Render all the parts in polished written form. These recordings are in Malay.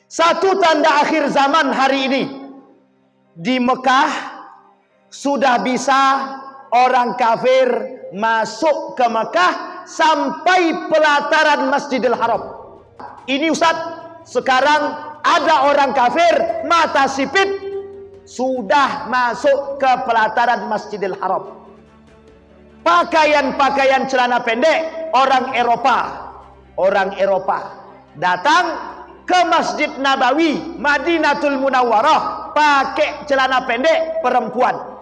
Satu tanda akhir zaman hari ini, di Mekah sudah bisa orang kafir masuk ke Mekah sampai pelataran Masjidil Haram. Ini Ustaz, sekarang ada orang kafir mata sipit sudah masuk ke pelataran Masjidil Haram. Pakaian-pakaian celana pendek orang Eropa datang ke Masjid Nabawi Madinatul Munawwarah pakai celana pendek perempuan.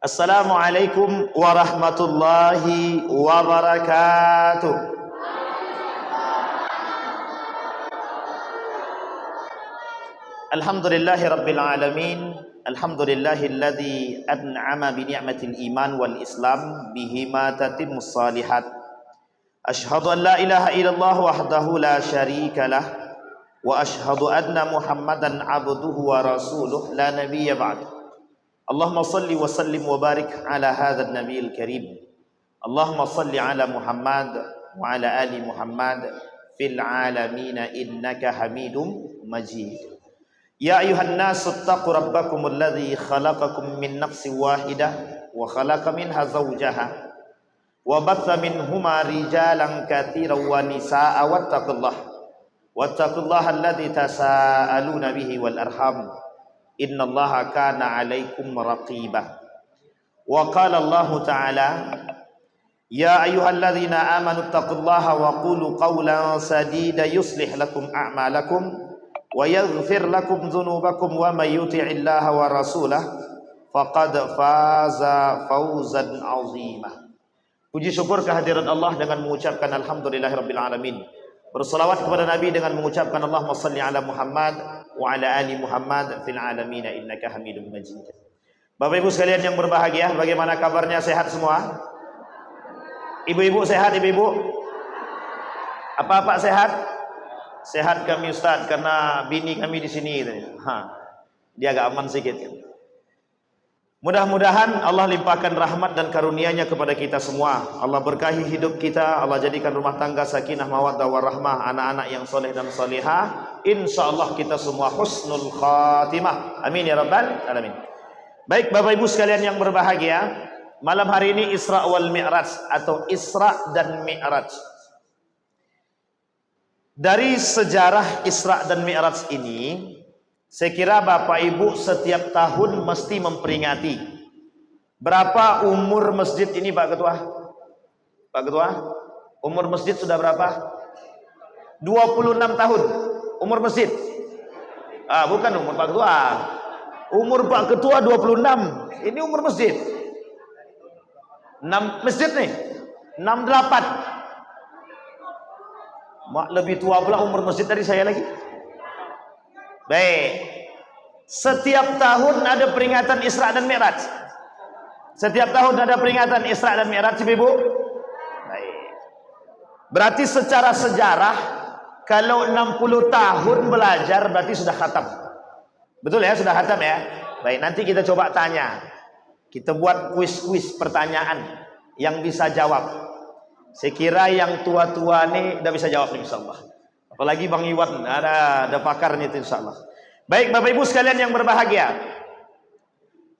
Assalamualaikum warahmatullahi wabarakatuh. Alhamdulillahi rabbil alamin. Alhamdulillahilladzi an'ama bi ni'matil iman wal islam bihima tatimmus salihat. Asyhadu an la ilaha illallah wahdahu la syarika lah wa asyhadu anna Muhammadan abduhu wa rasuluh la nabiyya ba'd. Allahumma salli wa sallim wa barik ala hadzal nabiyil karim. Allahumma salli ala Muhammad wa ala ali Muhammad fil alamin innaka Hamidum Majid. Ya ayuhan nasu attaqu rabbakumul ladzi khalaqakum min nafsin wahidah wa khalaqa minha zawjaha wa batha minhuma rijalan katsiran wa nisaa'a wattaqullaha alladzi tasaaluna bihi wal arham innallaha kana 'alaikum raqiba. Wa qala Allah ta'ala ya ayyuhalladzina amanu taqullaha wa qulu qawlan sadida yuslih lakum a'malakum wa yaghfir lakum dzunubakum wa may yuti'illaha wa rasulahu faqad faza fawzan 'azima. Puji syukur kehadirat Allah dengan mengucapkan alhamdulillahirabbil alamin. Berselawat kepada Nabi dengan mengucapkan Allahumma shalli ala Muhammad wa ala ali Muhammad fil alamin innaka Hamidum Majid. Bapak Ibu sekalian yang berbahagia, bagaimana kabarnya? Sehat semua? Ibu-ibu sehat, ibu-ibu? Apa-apa sehat? Sehat kami Ustaz, karena bini kami di sini. Dia agak aman sedikit kan. Mudah-mudahan Allah limpahkan rahmat dan karunia-Nya kepada kita semua. Allah berkahi hidup kita, Allah jadikan rumah tangga sakinah mawaddah warahmah, anak-anak yang soleh dan solehah. Insyaallah kita semua husnul khatimah. Amin ya rabbal alamin. Baik Bapak Ibu sekalian yang berbahagia, malam hari ini Isra wal Mi'raj atau Isra dan Mi'raj. Dari sejarah Isra dan Mi'raj ini, saya kira Bapak Ibu setiap tahun mesti memperingati. Berapa umur masjid ini Pak Ketua? Pak Ketua, umur masjid sudah berapa? 26 tahun umur masjid. Bukan umur Pak Ketua. Umur Pak Ketua 26. Ini umur masjid. 6 masjid nih. 68. Lebih tua pula umur masjid dari saya lagi. Baik. Setiap tahun ada peringatan Isra dan Mi'raj. Setiap tahun ada peringatan Isra dan Mi'raj, Ibu. Baik. Berarti secara sejarah kalau 60 tahun belajar berarti sudah khatam. Betul ya, sudah khatam ya. Baik, nanti kita coba tanya. Kita buat kuis-kuis pertanyaan yang bisa jawab. Saya kira yang tua-tua nih udah bisa jawab insyaallah. Apalagi Bang Iwan ada pakarnya itu insyaallah. Baik Bapak Ibu sekalian yang berbahagia.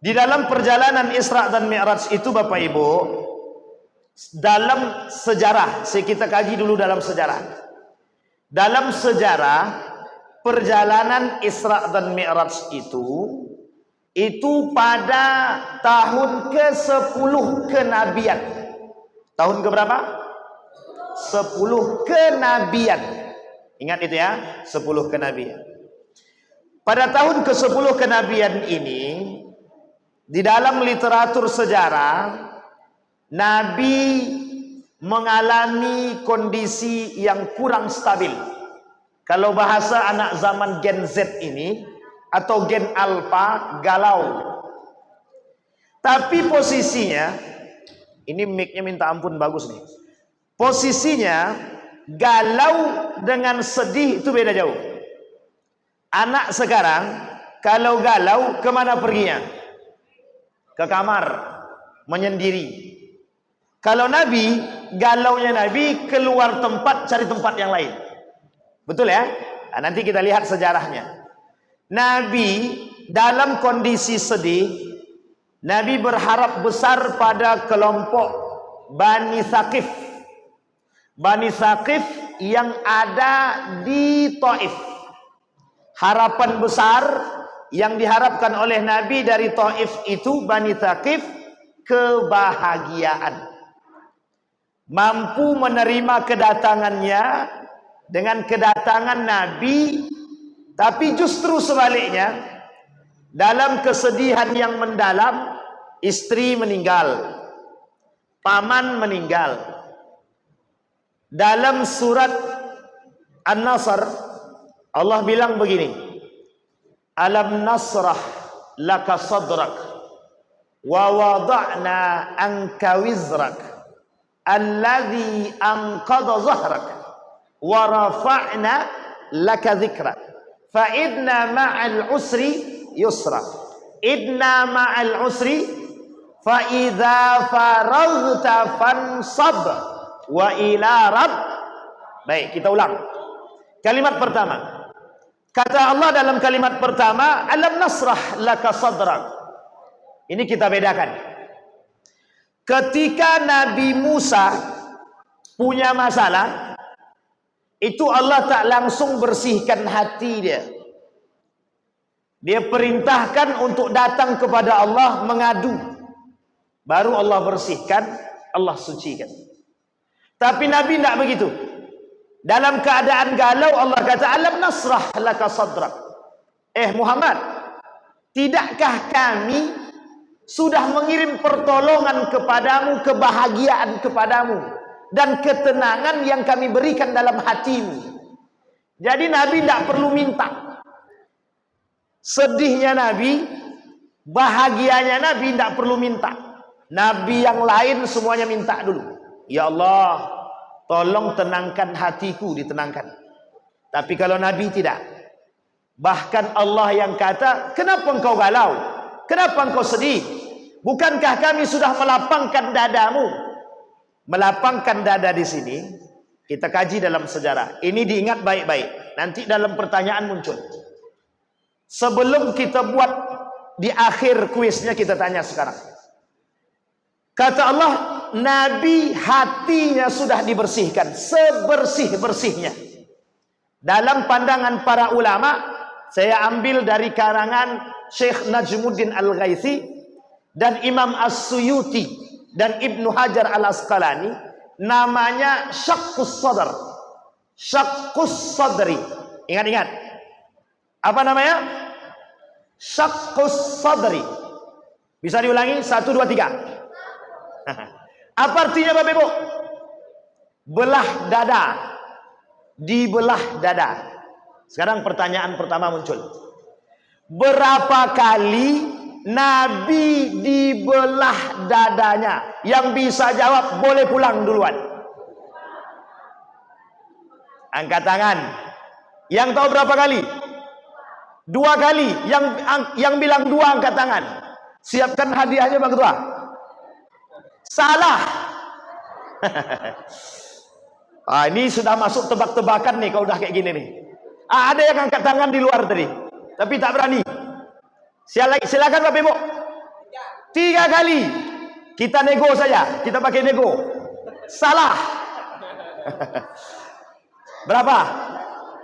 Di dalam perjalanan Isra dan Mi'raj itu Bapak Ibu, dalam sejarah, kita kaji dulu dalam sejarah. Dalam sejarah perjalanan Isra dan Mi'raj itu pada tahun ke-10 kenabian. Tahun ke berapa? 10 kenabian. Ingat itu ya, 10 kenabian. Pada tahun ke-10 kenabian ini, di dalam literatur sejarah, Nabi mengalami kondisi yang kurang stabil. Kalau bahasa anak zaman Gen Z ini, atau Gen Alpha, galau. Tapi posisinya, ini mic-nya minta ampun bagus nih. Posisinya galau dengan sedih itu beda jauh. Anak sekarang kalau galau kemana perginya? Ke kamar menyendiri. Kalau Nabi, galaunya Nabi keluar tempat, cari tempat yang lain. Betul ya? Nah, nanti kita lihat sejarahnya. Nabi dalam kondisi sedih, Nabi berharap besar pada kelompok Bani Thaqif. Bani Thaqif yang ada di Taif. Harapan besar yang diharapkan oleh Nabi dari Taif itu, Bani Thaqif, kebahagiaan. Mampu menerima kedatangannya dengan kedatangan Nabi, tapi justru sebaliknya, dalam kesedihan yang mendalam, istri meninggal, paman meninggal. Dalam surat An-Nasr, Allah bilang begini, Alam nasrah laka sadrak wa wada'na anka wizrak alladhi anqadha zahrak wa rafa'na laka dhikrak fa idna ma'al usri yusra idna ma'al usri fa idza faraghta fansab wa ila rabb. Baik, kita ulang kalimat pertama. Kata Allah dalam kalimat pertama, Alam nasrah laka sadrak. Ini kita bedakan. Ketika Nabi Musa punya masalah, itu Allah tak langsung bersihkan hati dia. Dia perintahkan untuk datang kepada Allah mengadu. Baru Allah bersihkan, Allah sucikan. Tapi Nabi tidak begitu. Dalam keadaan galau, Allah kata, Alam nasrah laka sadrak. Muhammad, tidakkah kami sudah mengirim pertolongan kepadamu, kebahagiaan kepadamu, dan ketenangan yang kami berikan dalam hatimu. Jadi Nabi tidak perlu minta. Sedihnya Nabi, bahagianya Nabi tidak perlu minta. Nabi yang lain semuanya minta dulu. Ya Allah, tolong tenangkan hatiku, ditenangkan. Tapi kalau Nabi tidak. Bahkan Allah yang kata, kenapa engkau galau? Kenapa engkau sedih? Bukankah kami sudah melapangkan dadamu? Melapangkan dada di sini, kita kaji dalam sejarah. Ini diingat baik-baik. Nanti dalam pertanyaan muncul. Sebelum kita buat di akhir kuisnya, kita tanya sekarang. Kata Allah, Nabi hatinya sudah dibersihkan sebersih-bersihnya. Dalam pandangan para ulama, saya ambil dari karangan Syekh Najmuddin Al-Ghaitsi dan Imam As-Suyuti dan Ibnu Hajar Al-Asqalani, namanya Syaqqus Sadr. Syaqqus Sadri. Ingat-ingat. Apa namanya? Syaqqus Sadri. Bisa diulangi? 1, 2, 3. Apa artinya Bapak Ibu? Belah dada. Dibelah dada. Sekarang pertanyaan pertama muncul. Berapa kali Nabi dibelah dadanya? Yang bisa jawab boleh pulang duluan. Angkat tangan. Yang tahu berapa kali? 2 kali. Yang bilang 2 angkat tangan. Siapkan hadiahnya Bang Ketua. Salah. Ini sudah masuk tebak-tebakan nih kalau udah kayak gini nih. Ada yang angkat tangan di luar tadi, tapi tak berani. Silakan Bapak Ibu. 3 kali. Kita nego saja. Kita pakai nego. Salah. Berapa?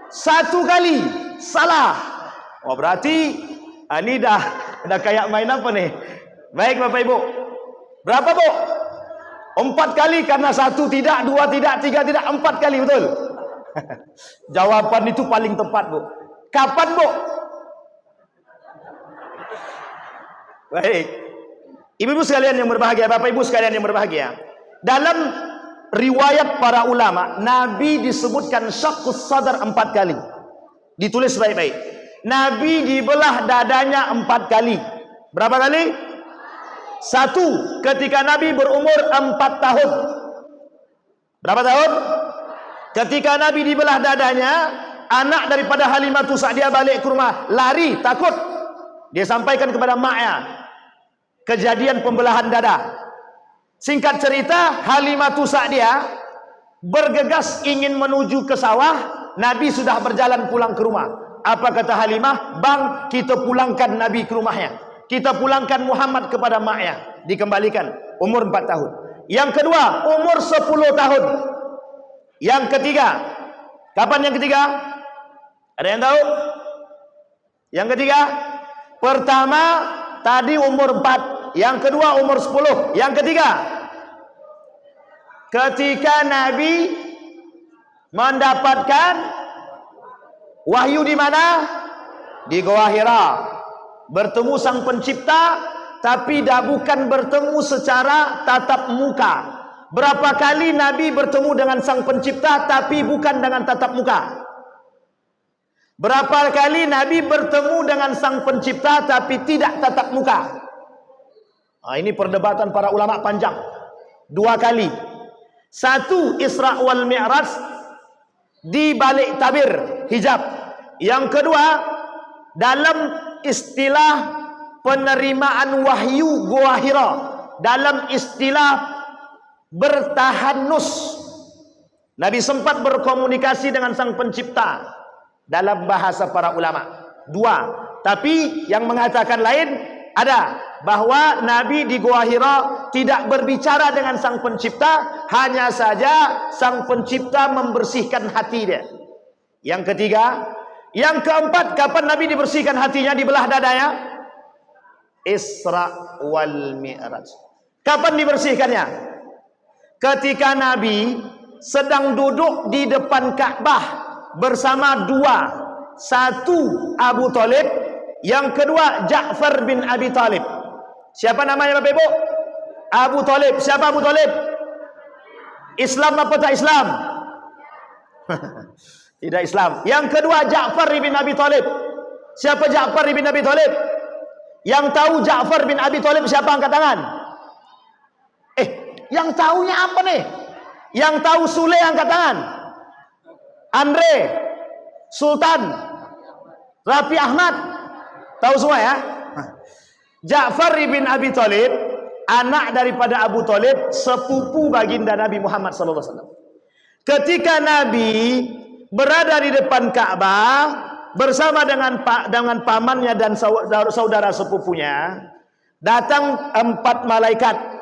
1 kali. Salah. Oh berarti ini dah kayak main apa nih? Baik Bapak Ibu. Berapa Bu? 4 kali, karena 1 tidak, 2 tidak, 3 tidak, 4 kali, betul? Jawaban itu paling tepat Bu. Kapan Bu? Baik. Ibu-ibu sekalian yang berbahagia, Bapak Ibu sekalian yang berbahagia, dalam riwayat para ulama, Nabi disebutkan Syaqqus Sadr 4 kali. Ditulis baik-baik. Nabi dibelah dadanya 4 kali. Berapa kali? 1, ketika Nabi berumur 4 tahun. Berapa tahun? Ketika Nabi dibelah dadanya, anak daripada Halimatu Sa'diyah balik ke rumah, lari, takut. Dia sampaikan kepada maknya kejadian pembelahan dada. Singkat cerita, Halimatu Sa'diyah bergegas ingin menuju ke sawah. Nabi sudah berjalan pulang ke rumah. Apa kata Halimah? Bang, kita pulangkan Nabi ke rumahnya. Kita pulangkan Muhammad kepada maknya. Dikembalikan. Umur 4 tahun. Yang kedua, umur 10 tahun. Yang ketiga, kapan yang ketiga? Ada yang tahu? Yang ketiga, pertama tadi umur 4, yang kedua umur 10, yang ketiga ketika Nabi mendapatkan wahyu di mana? Di Gua Hira. Bertemu Sang Pencipta, tapi dah bukan bertemu secara tatap muka. Berapa kali Nabi bertemu dengan Sang Pencipta tapi bukan dengan tatap muka? Berapa kali Nabi bertemu dengan Sang Pencipta tapi tidak tatap muka? Ini perdebatan para ulama panjang. 2 kali. 1 Isra wal Mi'raj di balik tabir hijab. Yang kedua dalam istilah penerimaan wahyu Gua Hira, dalam istilah bertahanus. Nabi sempat berkomunikasi dengan Sang Pencipta dalam bahasa para ulama. 2. Tapi yang mengatakan lain ada, bahwa Nabi di Gua Hira tidak berbicara dengan Sang Pencipta, hanya saja Sang Pencipta membersihkan hati dia. Yang ketiga, yang keempat, kapan Nabi dibersihkan hatinya, dibelah dadanya? Isra wal Mi'raj. Kapan dibersihkannya? Ketika Nabi sedang duduk di depan Ka'bah bersama 2. 1 Abu Thalib, yang kedua Ja'far bin Abi Thalib. Siapa namanya Bapak Ibu? Abu Thalib. Siapa Abu Thalib? Islam apa tak Islam? Tidak Islam. Yang kedua Ja'far bin Abi Thalib. Siapa Ja'far bin Abi Thalib? Yang tahu Ja'far bin Abi Thalib siapa, angkat tangan? Yang tahunya apa nih? Yang tahu Sule angkat tangan. Andre, Sultan, Rafi Ahmad, tahu semua ya? Ja'far bin Abi Thalib, anak daripada Abu Thalib, sepupu baginda Nabi Muhammad SAW. Ketika Nabi berada di depan Ka'bah bersama dengan pamannya dan saudara sepupunya, datang 4 malaikat.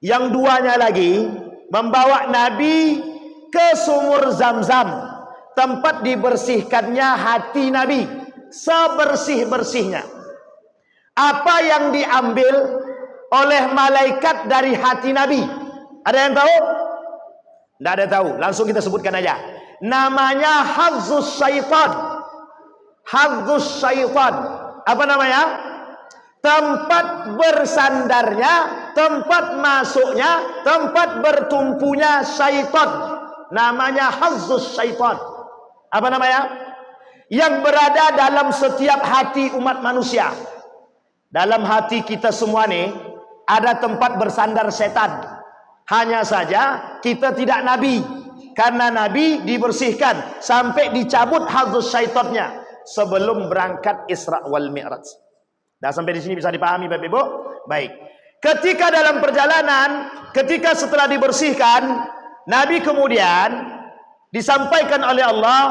Yang 2-nya lagi membawa Nabi ke sumur Zam-Zam, tempat dibersihkannya hati Nabi sebersih-bersihnya. Apa yang diambil oleh malaikat dari hati Nabi? Ada yang tahu? Tidak ada tahu. Langsung kita sebutkan aja. Namanya Hadzus Syaitan. Hadzus Syaitan. Apa namanya? Tempat bersandarnya, tempat masuknya, tempat bertumpunya syaitan. Namanya Hadzus Syaitan. Apa namanya? Yang berada dalam setiap hati umat manusia. Dalam hati kita semua nih ada tempat bersandar setan. Hanya saja kita tidak Nabi, karena Nabi dibersihkan sampai dicabut Hadzus Syaitannya sebelum berangkat Isra wal Mi'raj. Dah sampai di sini bisa dipahami Bapak Ibu? Baik. Ketika dalam perjalanan, ketika setelah dibersihkan, Nabi kemudian disampaikan oleh Allah,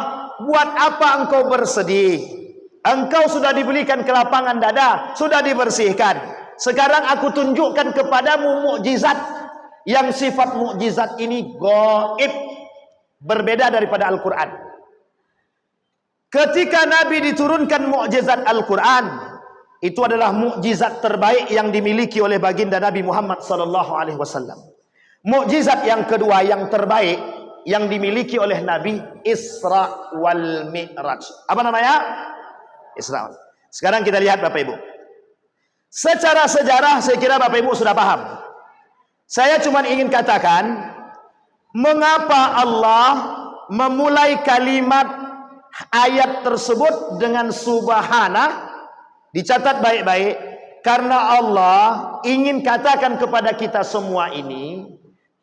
buat apa engkau bersedih? Engkau sudah diberikan kelapangan dada, sudah dibersihkan. Sekarang aku tunjukkan kepadamu mukjizat, yang sifat mukjizat ini gaib, berbeda daripada Al-Quran. Ketika Nabi diturunkan mukjizat Al-Quran, itu adalah mukjizat terbaik yang dimiliki oleh baginda Nabi Muhammad SAW. Mukjizat yang kedua yang terbaik yang dimiliki oleh Nabi, Isra wal Mi'raj. Apa namanya? Isra. Sekarang kita lihat Bapak Ibu. Secara sejarah saya kira Bapak Ibu sudah paham. Saya cuma ingin katakan, mengapa Allah memulai kalimat ayat tersebut dengan subhanah. Dicatat baik-baik, karena Allah ingin katakan kepada kita semua ini,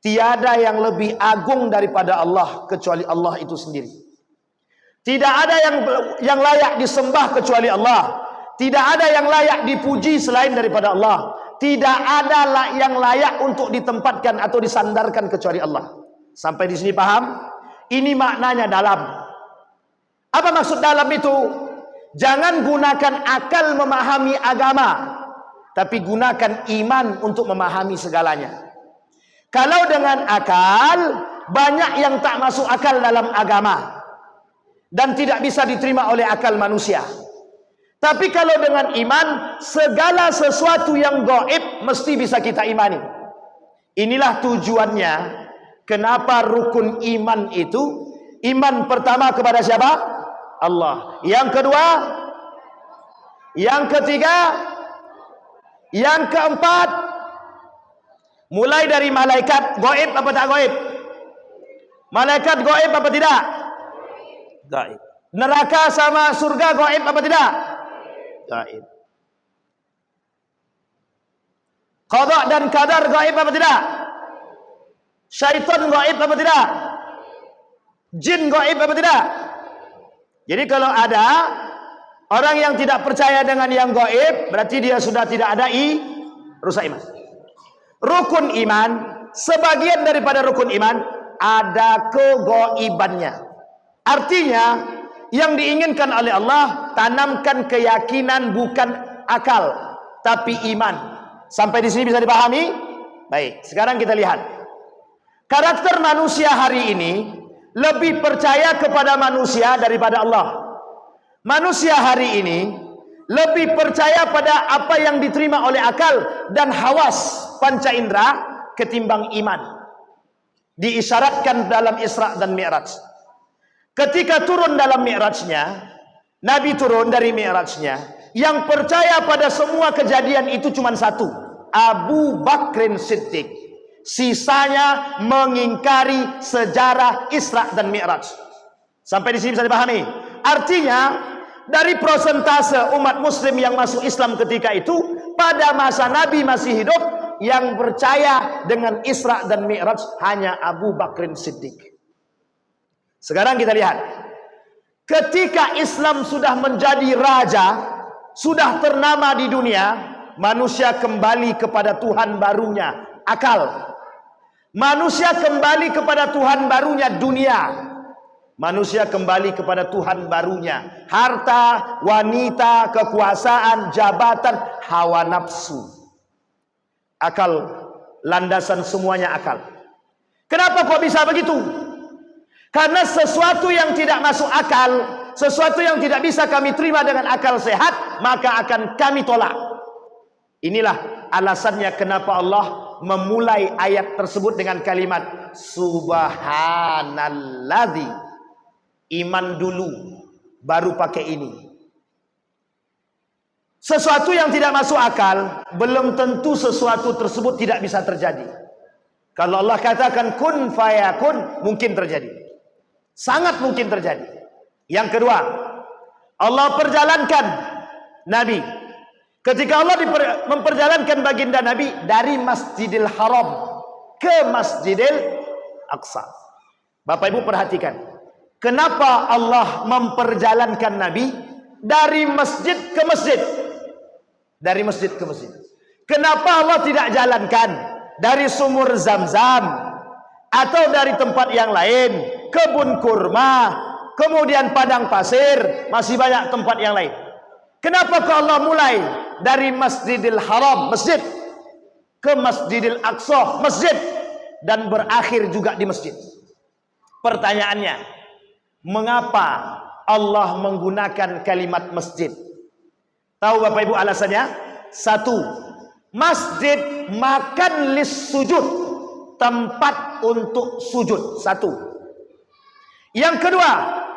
tiada yang lebih agung daripada Allah kecuali Allah itu sendiri. Tidak ada yang layak disembah kecuali Allah. Tidak ada yang layak dipuji selain daripada Allah. Tidak ada yang layak untuk ditempatkan atau disandarkan kecuali Allah. Sampai di sini paham? Ini maknanya dalam. Apa maksud dalam itu? Jangan gunakan akal memahami agama, tapi gunakan iman untuk memahami segalanya. Kalau dengan akal, banyak yang tak masuk akal dalam agama dan tidak bisa diterima oleh akal manusia. Tapi kalau dengan iman, segala sesuatu yang gaib mesti bisa kita imani. Inilah tujuannya. Kenapa rukun iman itu? Iman pertama kepada siapa? Allah. Yang kedua, yang ketiga, yang keempat, mulai dari malaikat. Gaib apa tak gaib? Malaikat gaib apa tidak? Gaib. Neraka sama surga gaib apa tidak? Gaib. Qada dan qadar gaib apa tidak? Syaitan gaib apa tidak? Jin gaib apa tidak? Jadi kalau ada orang yang tidak percaya dengan yang gaib, berarti dia sudah tidak ada rusak iman. Rukun iman, sebagian daripada rukun iman ada kegaibannya. Artinya yang diinginkan oleh Allah, tanamkan keyakinan bukan akal, tapi iman. Sampai di sini bisa dipahami? Baik, sekarang kita lihat. Karakter manusia hari ini lebih percaya kepada manusia daripada Allah. Manusia hari ini lebih percaya pada apa yang diterima oleh akal dan hawas panca indera ketimbang iman. Diisyaratkan dalam Isra dan Mi'raj. Ketika turun dalam Mi'rajnya, Nabi turun dari Mi'rajnya, yang percaya pada semua kejadian itu cuma satu, Abu Bakrin Siddiq. Sisanya mengingkari sejarah Isra dan Mi'raj. Sampai di sini bisa dipahami? Artinya, dari persentase umat muslim yang masuk Islam ketika itu, pada masa Nabi masih hidup, yang percaya dengan Isra dan Mi'raj hanya Abu Bakrin Siddiq. Sekarang kita lihat, ketika Islam sudah menjadi raja, sudah ternama di dunia, manusia kembali kepada Tuhan barunya, akal. Manusia kembali kepada Tuhan barunya, dunia. Manusia kembali kepada Tuhan barunya, harta, wanita, kekuasaan, jabatan, hawa nafsu. Akal, landasan semuanya akal. Kenapa kok bisa begitu? Karena sesuatu yang tidak masuk akal, sesuatu yang tidak bisa kami terima dengan akal sehat, maka akan kami tolak. Inilah alasannya kenapa Allah memulai ayat tersebut dengan kalimat Subhanalladzi. Iman dulu, baru pakai ini. Sesuatu yang tidak masuk akal, belum tentu sesuatu tersebut tidak bisa terjadi. Kalau Allah katakan kun fayakun, mungkin terjadi. Sangat mungkin terjadi. Yang kedua, Allah perjalankan Nabi. Ketika Allah memperjalankan baginda Nabi dari Masjidil Haram ke Masjidil Aqsa. Bapak Ibu perhatikan, kenapa Allah memperjalankan Nabi dari masjid ke masjid? Dari masjid ke masjid. Kenapa Allah tidak jalankan dari sumur Zam-Zam atau dari tempat yang lain, kebun kurma, kemudian padang pasir, masih banyak tempat yang lain. Kenapa Allah mulai dari Masjidil Haram, masjid, ke Masjidil Aqsa, masjid, dan berakhir juga di masjid? Pertanyaannya, mengapa Allah menggunakan kalimat masjid? Tahu Bapak Ibu alasannya? Satu, masjid makan lis sujud, tempat untuk sujud. Satu. Yang kedua,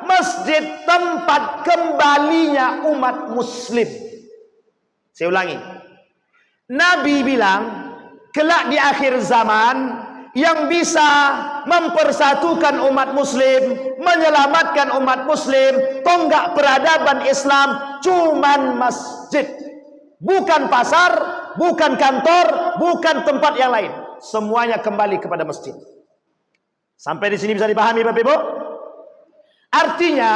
masjid tempat kembalinya umat muslim. Saya ulangi. Nabi bilang, kelak di akhir zaman, yang bisa mempersatukan umat muslim, menyelamatkan umat muslim, tonggak peradaban Islam, cuman masjid. Bukan pasar, bukan kantor, bukan tempat yang lain. Semuanya kembali kepada masjid. Sampai di sini bisa dipahami Bapak Ibu? Artinya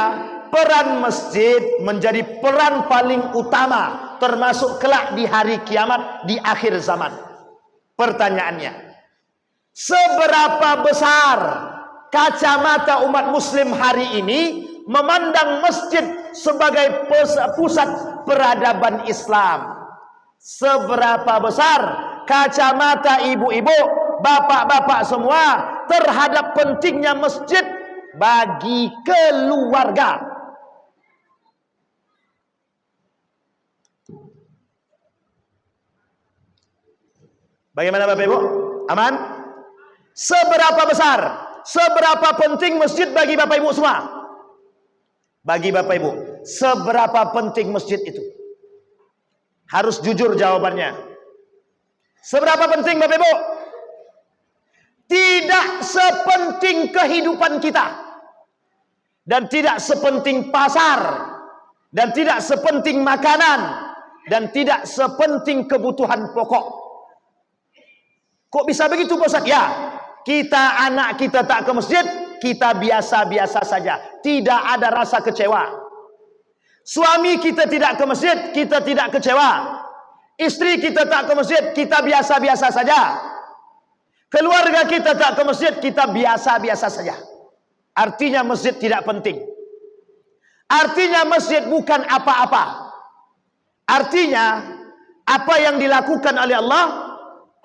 peran masjid menjadi peran paling utama termasuk kelak di hari kiamat, di akhir zaman. Pertanyaannya, seberapa besar kacamata umat muslim hari ini memandang masjid sebagai pusat peradaban Islam? Seberapa besar kacamata ibu-ibu, bapak-bapak semua terhadap pentingnya masjid bagi keluarga? Bagaimana Bapak Ibu? Aman? Seberapa besar, seberapa penting masjid bagi Bapak Ibu semua? Bagi Bapak Ibu, seberapa penting masjid itu? Harus jujur jawabannya. Seberapa penting Bapak Ibu? Tidak sepenting kehidupan kita, dan tidak sepenting pasar, dan tidak sepenting makanan, dan tidak sepenting kebutuhan pokok. Kok bisa begitu Pak Ustaz? Ya, kita anak kita tak ke masjid, kita biasa-biasa saja, tidak ada rasa kecewa. Suami kita tidak ke masjid, kita tidak kecewa. Istri kita tak ke masjid, kita biasa-biasa saja. Keluarga kita tak ke masjid, kita biasa-biasa saja. Artinya masjid tidak penting. Artinya masjid bukan apa-apa. Artinya apa yang dilakukan oleh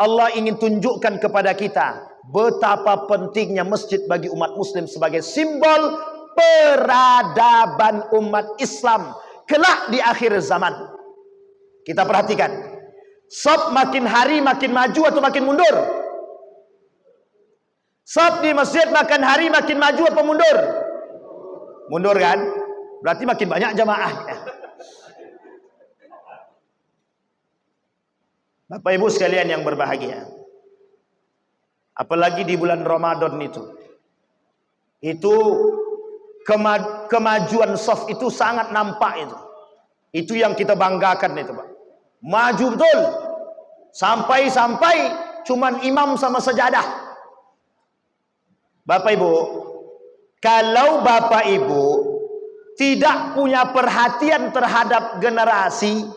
Allah ingin tunjukkan kepada kita betapa pentingnya masjid bagi umat muslim sebagai simbol peradaban umat Islam kelak di akhir zaman. Kita perhatikan, shaf makin hari makin maju atau makin mundur? Shaf di masjid makin hari makin maju atau mundur? Mundur kan? Berarti makin banyak jamaahnya. Bapak Ibu sekalian yang berbahagia, apalagi di bulan Ramadan itu kemajuan shaf itu sangat nampak itu. Itu yang kita banggakan itu, Pak. Maju betul. Sampai cuman imam sama sajadah. Bapak Ibu, kalau Bapak Ibu tidak punya perhatian terhadap generasi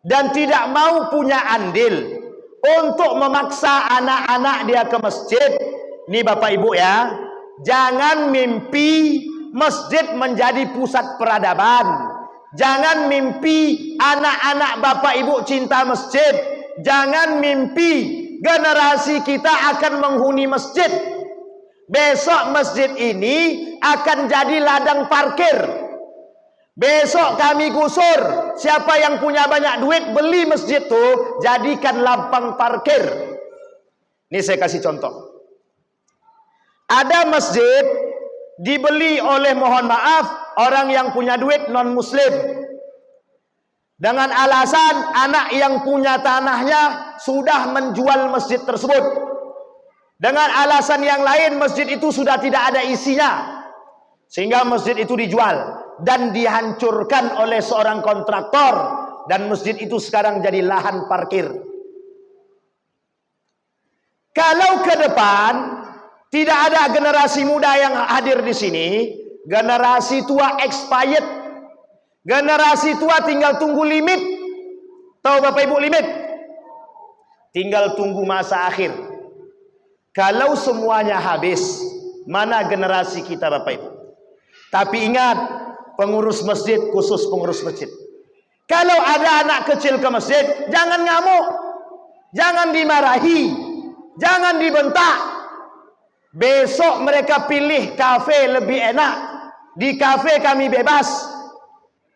dan tidak mau punya andil untuk memaksa anak-anak dia ke masjid, nih Bapak Ibu ya, jangan mimpi masjid menjadi pusat peradaban. Jangan mimpi anak-anak Bapak Ibu cinta masjid. Jangan mimpi generasi kita akan menghuni masjid. Besok masjid ini akan jadi ladang parkir. Besok kami gusur, siapa yang punya banyak duit beli masjid tuh, jadikan lapang parkir. Ini saya kasih contoh. Ada masjid dibeli oleh, mohon maaf, orang yang punya duit non muslim, dengan alasan anak yang punya tanahnya sudah menjual masjid tersebut. Dengan alasan yang lain, masjid itu sudah tidak ada isinya, sehingga masjid itu dijual dan dihancurkan oleh seorang kontraktor, dan masjid itu sekarang jadi lahan parkir. Kalau ke depan tidak ada generasi muda yang hadir di sini, generasi tua expired, generasi tua tinggal tunggu limit. Tahu Bapak Ibu limit? Tinggal tunggu masa akhir. Kalau semuanya habis, mana generasi kita Bapak Ibu? Tapi ingat, pengurus masjid, khusus pengurus masjid, kalau ada anak kecil ke masjid, jangan ngamuk, jangan dimarahi, jangan dibentak. Besok mereka pilih kafe lebih enak. Di kafe kami bebas.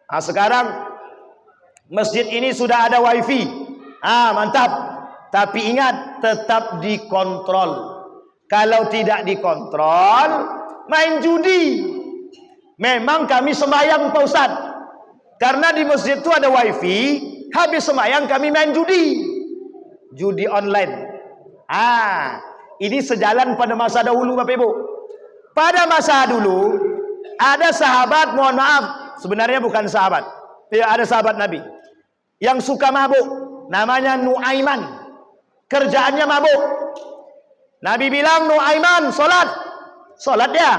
Nah, sekarang masjid ini sudah ada wifi. Mantap. Tapi ingat, tetap dikontrol. Kalau tidak dikontrol, main judi. Memang kami sembahyang Pak Ustaz, karena di masjid itu ada wifi. Habis sembahyang kami main judi online. Ini sejalan pada masa dahulu Bapak Ibu. Pada masa dulu ada sahabat, mohon maaf, sebenarnya bukan sahabat, ada sahabat Nabi yang suka mabuk, namanya Nuaiman. Kerjaannya mabuk. Nabi bilang, Nuaiman sholat dia.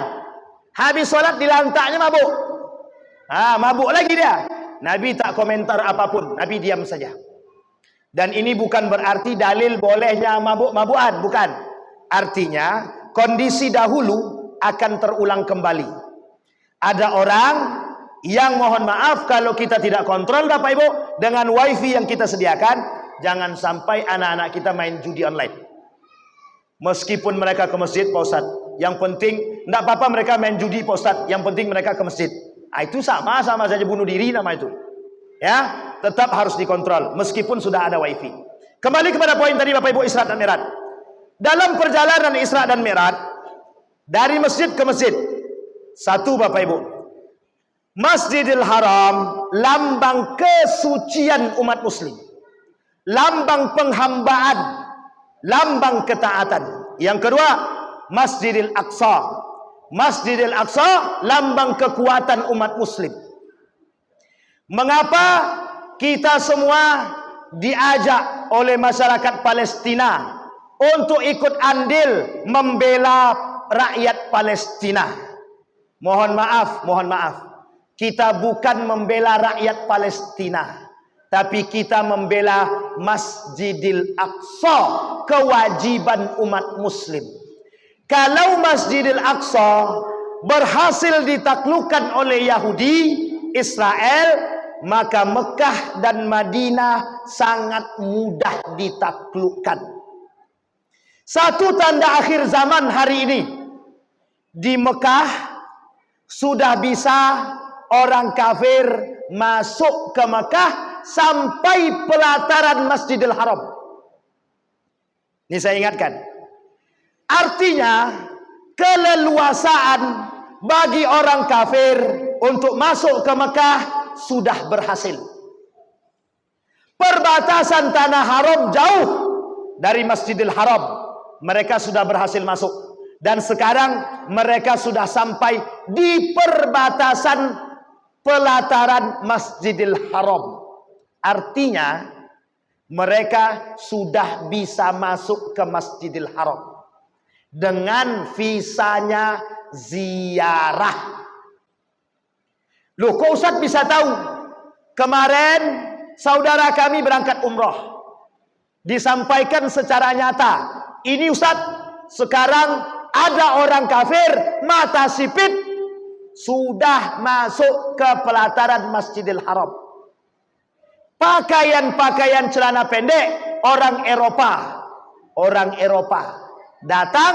Habis sholat di lantaknya mabuk. Mabuk lagi dia. Nabi tak komentar apapun, Nabi diam saja. Dan ini bukan berarti dalil bolehnya mabuk-mabukan, bukan. Artinya kondisi dahulu akan terulang kembali. Ada orang yang mohon maaf kalau kita tidak kontrol Bapak Ibu dengan wifi yang kita sediakan, jangan sampai anak-anak kita main judi online. Meskipun mereka ke masjid, Pak Ustadz, yang penting, tidak apa-apa mereka main judi, Pak Ustadz, yang penting mereka ke masjid. Nah, itu sama-sama saja bunuh diri nama itu. Ya, tetap harus dikontrol, meskipun sudah ada wifi. Kembali kepada poin tadi Bapak Ibu, Isra dan Mi'raj. Dalam perjalanan Isra dan Mi'raj, dari masjid ke masjid, satu Bapak Ibu, Masjidil Haram, lambang kesucian umat muslim, lambang penghambaan, lambang ketaatan. Yang kedua, Masjidil Aqsa. Masjidil Aqsa, lambang kekuatan umat muslim. Mengapa kita semua diajak oleh masyarakat Palestina untuk ikut andil membela rakyat Palestina? Mohon maaf, kita bukan membela rakyat Palestina, tapi kita membela Masjidil Aqsa, kewajiban umat muslim. Kalau Masjidil Aqsa berhasil ditaklukkan oleh Yahudi, Israel, maka Mekah dan Madinah sangat mudah ditaklukkan. Satu tanda akhir zaman hari ini, di Mekah sudah bisa orang kafir masuk ke Mekah sampai pelataran Masjidil Haram. Ini saya ingatkan. Artinya keleluasaan bagi orang kafir untuk masuk ke Mekah sudah berhasil. Perbatasan tanah haram jauh dari Masjidil Haram, mereka sudah berhasil masuk. Dan sekarang mereka sudah sampai di perbatasan pelataran Masjidil Haram. Artinya mereka sudah bisa masuk ke Masjidil Haram dengan visanya ziarah. Loh, kok Ustaz bisa tahu? Kemarin saudara kami berangkat umroh, disampaikan secara nyata, ini Ustaz, sekarang ada orang kafir mata sipit sudah masuk ke pelataran Masjidil Haram. Pakaian-pakaian celana pendek orang Eropa datang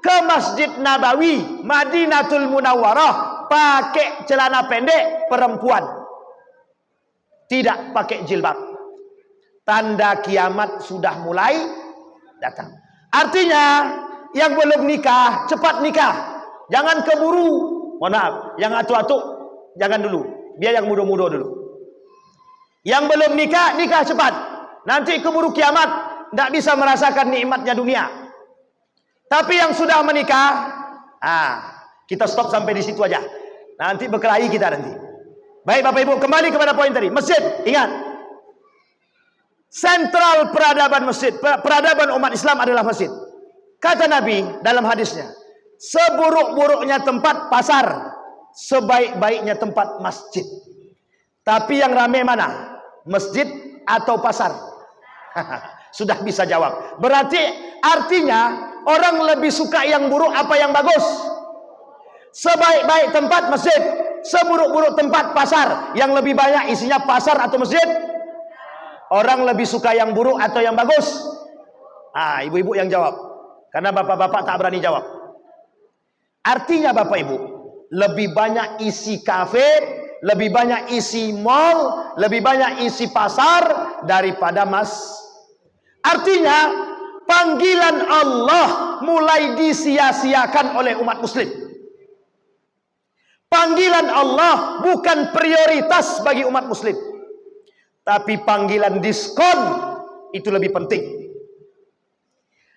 ke Masjid Nabawi, Madinatul Munawwarah, pakai celana pendek perempuan, tidak pakai jilbab. Tanda kiamat sudah mulai datang. Artinya yang belum nikah cepat nikah, jangan keburu. Mohon maaf, yang atu-atu jangan dulu, biar yang muda-muda dulu. Yang belum nikah, nikah cepat. Nanti keburu kiamat, tidak bisa merasakan nikmatnya dunia. Tapi yang sudah menikah, kita stop sampai di situ aja. Nanti berkelahi kita nanti. Baik Bapak Ibu, kembali kepada poin tadi. Masjid, ingat. Sentral peradaban masjid, peradaban umat Islam adalah masjid. Kata Nabi dalam hadisnya, seburuk-buruknya tempat pasar, sebaik-baiknya tempat masjid. Tapi yang ramai mana? Masjid atau pasar? Sudah bisa jawab. Berarti artinya orang lebih suka yang buruk apa yang bagus? Sebaik-baik tempat masjid, seburuk-buruk tempat pasar. Yang lebih banyak isinya pasar atau masjid? Orang lebih suka yang buruk atau yang bagus? Ibu-ibu yang jawab, karena bapak-bapak tak berani jawab. Artinya Bapak Ibu, lebih banyak isi kafe, lebih banyak isi mall, lebih banyak isi pasar daripada Artinya panggilan Allah mulai disia-siakan oleh umat muslim. Panggilan Allah bukan prioritas bagi umat muslim, tapi panggilan diskon itu lebih penting.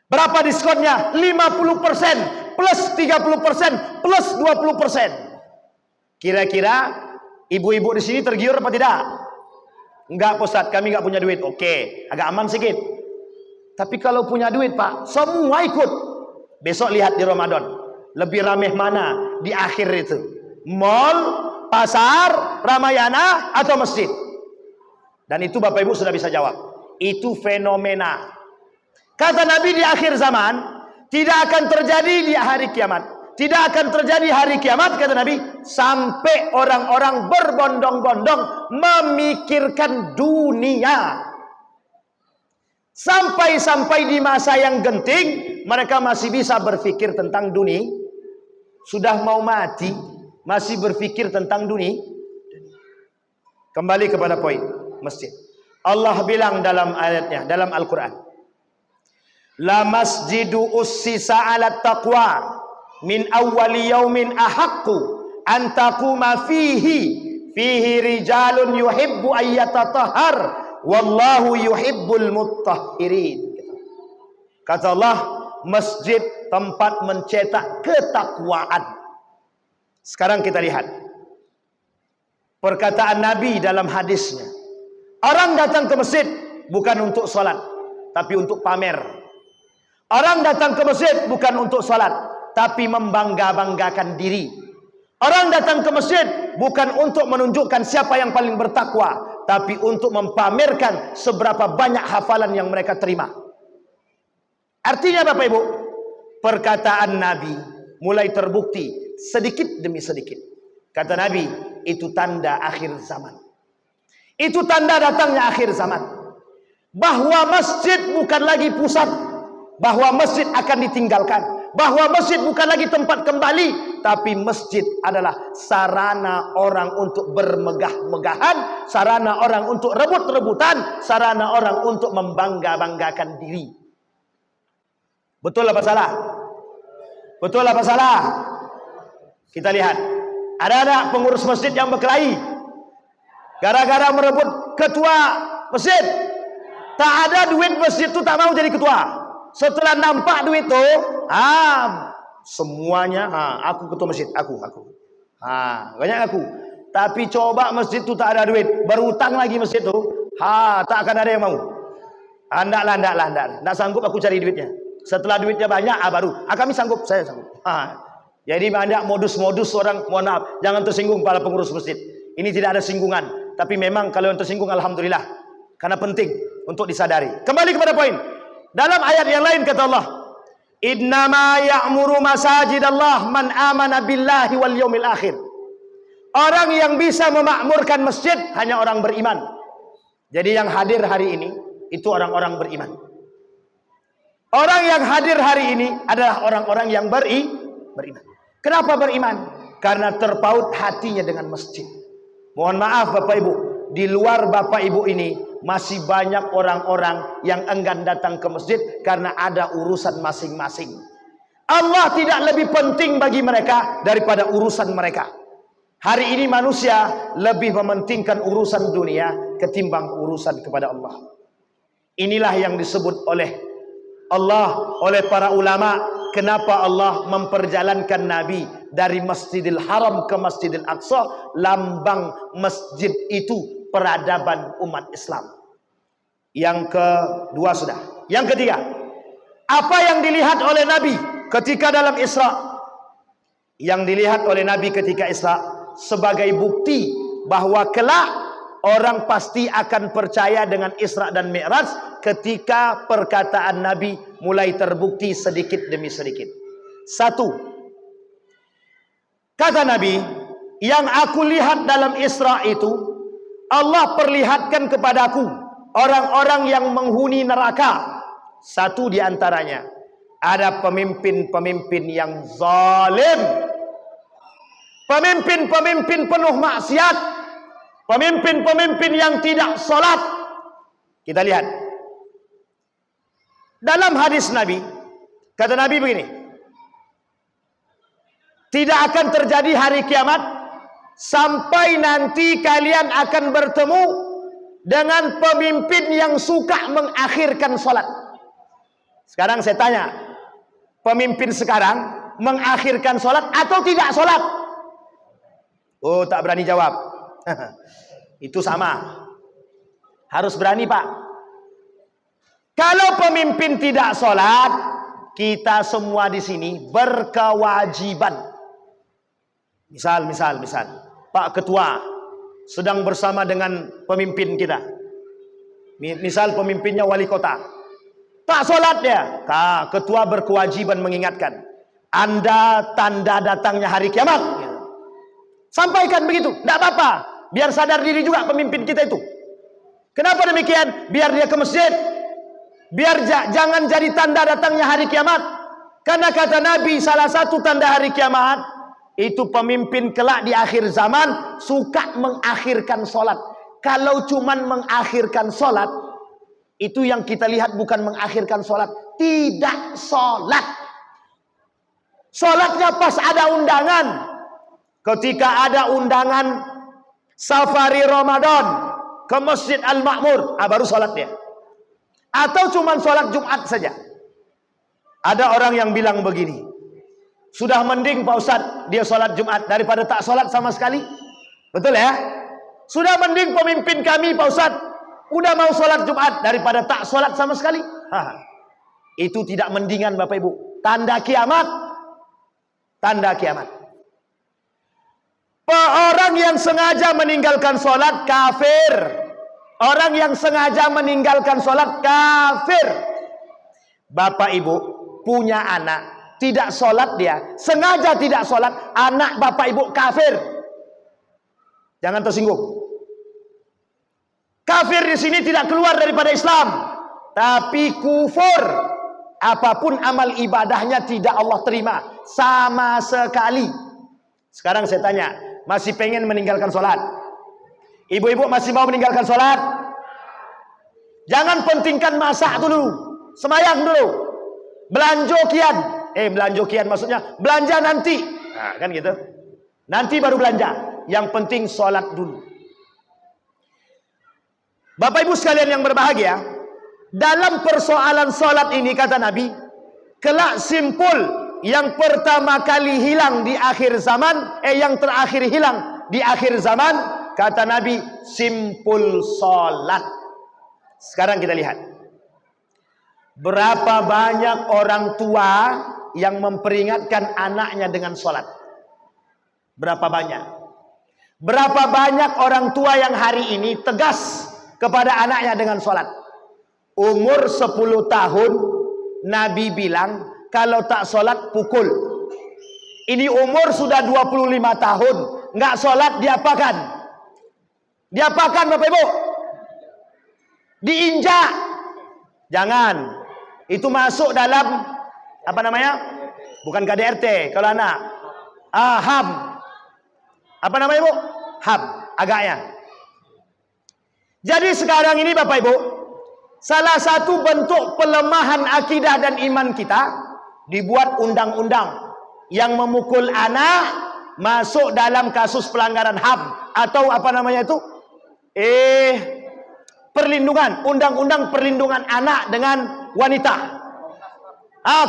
Berapa diskonnya? 50%, plus 30%, plus 20%. Kira-kira ibu-ibu di sini tergiur apa tidak? Enggak, Pak Ustaz, kami enggak punya duit. Oke, agak aman sedikit. Tapi kalau punya duit, Pak, semua ikut. Besok lihat di Ramadan, lebih ramai mana di akhir itu? Mall, pasar, Ramayana, atau masjid? Dan itu Bapak Ibu sudah bisa jawab. Itu fenomena. Kata Nabi, di akhir zaman tidak akan terjadi di hari kiamat. Tidak akan terjadi hari kiamat, kata Nabi, sampai orang-orang berbondong-bondong memikirkan dunia. Sampai-sampai di masa yang genting mereka masih bisa berpikir tentang dunia. Sudah mau mati masih berpikir tentang dunia. Kembali kepada poin masjid. Allah bilang dalam ayatnya, dalam Al-Quran, la masjidu ussisa ala taqwa min awwali yaumin ahaqqu an taquma fihi rijalun yuhibbu ayyatatahhar wallahu yuhibbul muttahhirin. Kata Allah, masjid tempat mencetak ketakwaan. Sekarang kita lihat perkataan Nabi dalam hadisnya. Orang datang ke masjid bukan untuk sholat, tapi untuk pamer. Orang datang ke masjid bukan untuk sholat, tapi membangga-banggakan diri. Orang datang ke masjid bukan untuk menunjukkan siapa yang paling bertakwa, tapi untuk mempamerkan seberapa banyak hafalan yang mereka terima. Artinya Bapak Ibu, perkataan Nabi mulai terbukti sedikit demi sedikit. Kata Nabi, itu tanda akhir zaman. Itu tanda datangnya akhir zaman. Bahwa masjid bukan lagi pusat, bahwa masjid akan ditinggalkan, bahwa masjid bukan lagi tempat kembali, tapi masjid adalah sarana orang untuk bermegah-megahan, sarana orang untuk rebut-rebutan, sarana orang untuk membangga-banggakan diri. Betul apa salah? Betul apa salah? Kita lihat, ada pengurus masjid yang berkelahi gara-gara merebut ketua masjid. Tak ada duit masjid tu tak mau jadi ketua. Setelah nampak duit tu, semuanya, aku ketua masjid, aku. Banyak aku. Tapi coba masjid tu tak ada duit, berhutang lagi masjid tu, tak akan ada yang mau. Ndak sanggup aku cari duitnya. Setelah duitnya banyak, baru kami sanggup, saya sanggup. Jadi banyak modus-modus orang, mohon maaf, jangan tersinggung para pengurus masjid. Ini tidak ada singgungan, tapi memang kalau yang tersinggung alhamdulillah, karena penting untuk disadari. Kembali kepada poin. Dalam ayat yang lain kata Allah, innama ya'muru masajidallah man amana billahi wal yaumil akhir. Orang yang bisa memakmurkan masjid hanya orang beriman. Jadi yang hadir hari ini itu orang-orang beriman. Orang yang hadir hari ini adalah orang-orang yang beriman. Kenapa beriman? Karena terpaut hatinya dengan masjid. Mohon maaf Bapak Ibu, di luar Bapak Ibu ini masih banyak orang-orang yang enggan datang ke masjid karena ada urusan masing-masing. Allah tidak lebih penting bagi mereka daripada urusan mereka. Hari ini manusia lebih mementingkan urusan dunia ketimbang urusan kepada Allah. Inilah yang disebut oleh Allah, oleh para ulama, kenapa Allah memperjalankan Nabi dari Masjidil Haram ke Masjidil Aqsa. Lambang masjid itu peradaban umat Islam. Yang kedua sudah. Yang ketiga, apa yang dilihat oleh Nabi ketika dalam Isra? Yang dilihat oleh Nabi ketika Isra sebagai bukti bahwa kelak orang pasti akan percaya dengan Isra dan Mi'raj ketika perkataan Nabi mulai terbukti sedikit demi sedikit. Satu, kata Nabi, yang aku lihat dalam Isra itu, Allah perlihatkan kepadaku orang-orang yang menghuni neraka. Satu di antaranya, ada pemimpin-pemimpin yang zalim, pemimpin-pemimpin penuh maksiat, pemimpin-pemimpin yang tidak sholat. Kita lihat dalam hadis Nabi, kata Nabi begini, tidak akan terjadi hari kiamat sampai nanti kalian akan bertemu dengan pemimpin yang suka mengakhirkan sholat. Sekarang saya tanya, pemimpin sekarang mengakhirkan sholat atau tidak sholat? Oh, tak berani jawab. Itu sama. Harus berani Pak. Kalau pemimpin tidak sholat, kita semua di sini berkewajiban. Misal, Pak Ketua, sedang bersama dengan pemimpin kita. Misal pemimpinnya wali kota. Tak sholat dia. Ketua berkewajiban mengingatkan. Anda tanda datangnya hari kiamat. Sampaikan begitu. Tidak apa-apa. Biar sadar diri juga pemimpin kita itu. Kenapa demikian? Biar dia ke masjid. Biar jangan jadi tanda datangnya hari kiamat. Karena kata Nabi, salah satu tanda hari kiamat itu pemimpin kelak di akhir zaman suka mengakhirkan sholat. Kalau cuman mengakhirkan sholat, itu yang kita lihat bukan mengakhirkan sholat, tidak sholat. Sholatnya pas ada undangan. Ketika ada undangan safari Ramadan ke Masjid Al-Ma'mur, baru sholat dia. Atau cuman sholat Jumat saja. Ada orang yang bilang begini, sudah mending Pak Ustadz dia sholat Jumat daripada tak sholat sama sekali. Betul ya? Sudah mending pemimpin kami Pak Ustadz udah mau sholat Jumat daripada tak sholat sama sekali. Itu tidak mendingan Bapak Ibu. Tanda kiamat. Tanda kiamat. Orang yang sengaja meninggalkan sholat kafir. Orang yang sengaja meninggalkan sholat kafir. Bapak Ibu punya anak tidak sholat, dia sengaja tidak sholat, anak Bapak Ibu kafir. Jangan tersinggung. Kafir di sini tidak keluar daripada Islam, tapi kufur. Apapun amal ibadahnya tidak Allah terima sama sekali. Sekarang saya tanya, masih pengen meninggalkan sholat? Ibu-ibu masih mau meninggalkan sholat? Jangan pentingkan masak dulu, semayang dulu, belanja kian. Belanja kian maksudnya belanja nanti. Nah, kan gitu. Nanti baru belanja. Yang penting sholat dulu. Bapak Ibu sekalian yang berbahagia, dalam persoalan sholat ini kata Nabi, kelak simpul yang pertama kali hilang di akhir zaman, yang terakhir hilang di akhir zaman, kata Nabi, simpul sholat. Sekarang kita lihat. Berapa banyak orang tua yang memperingatkan anaknya dengan sholat? Berapa banyak? Berapa banyak orang tua yang hari ini tegas kepada anaknya dengan sholat? Umur 10 tahun, Nabi bilang, kalau tak sholat, pukul. Ini umur sudah 25 tahun, nggak sholat, diapakan? Diapakan Bapak Ibu? Diinjak. Jangan. Itu masuk dalam apa namanya? Bukan KDRT kalau anak. HAM. Apa namanya, Bu? HAM agaknya. Jadi sekarang ini Bapak Ibu, salah satu bentuk pelemahan akidah dan iman kita, dibuat undang-undang yang memukul anak masuk dalam kasus pelanggaran HAM atau apa namanya itu? Perlindungan, undang-undang perlindungan anak dengan wanita.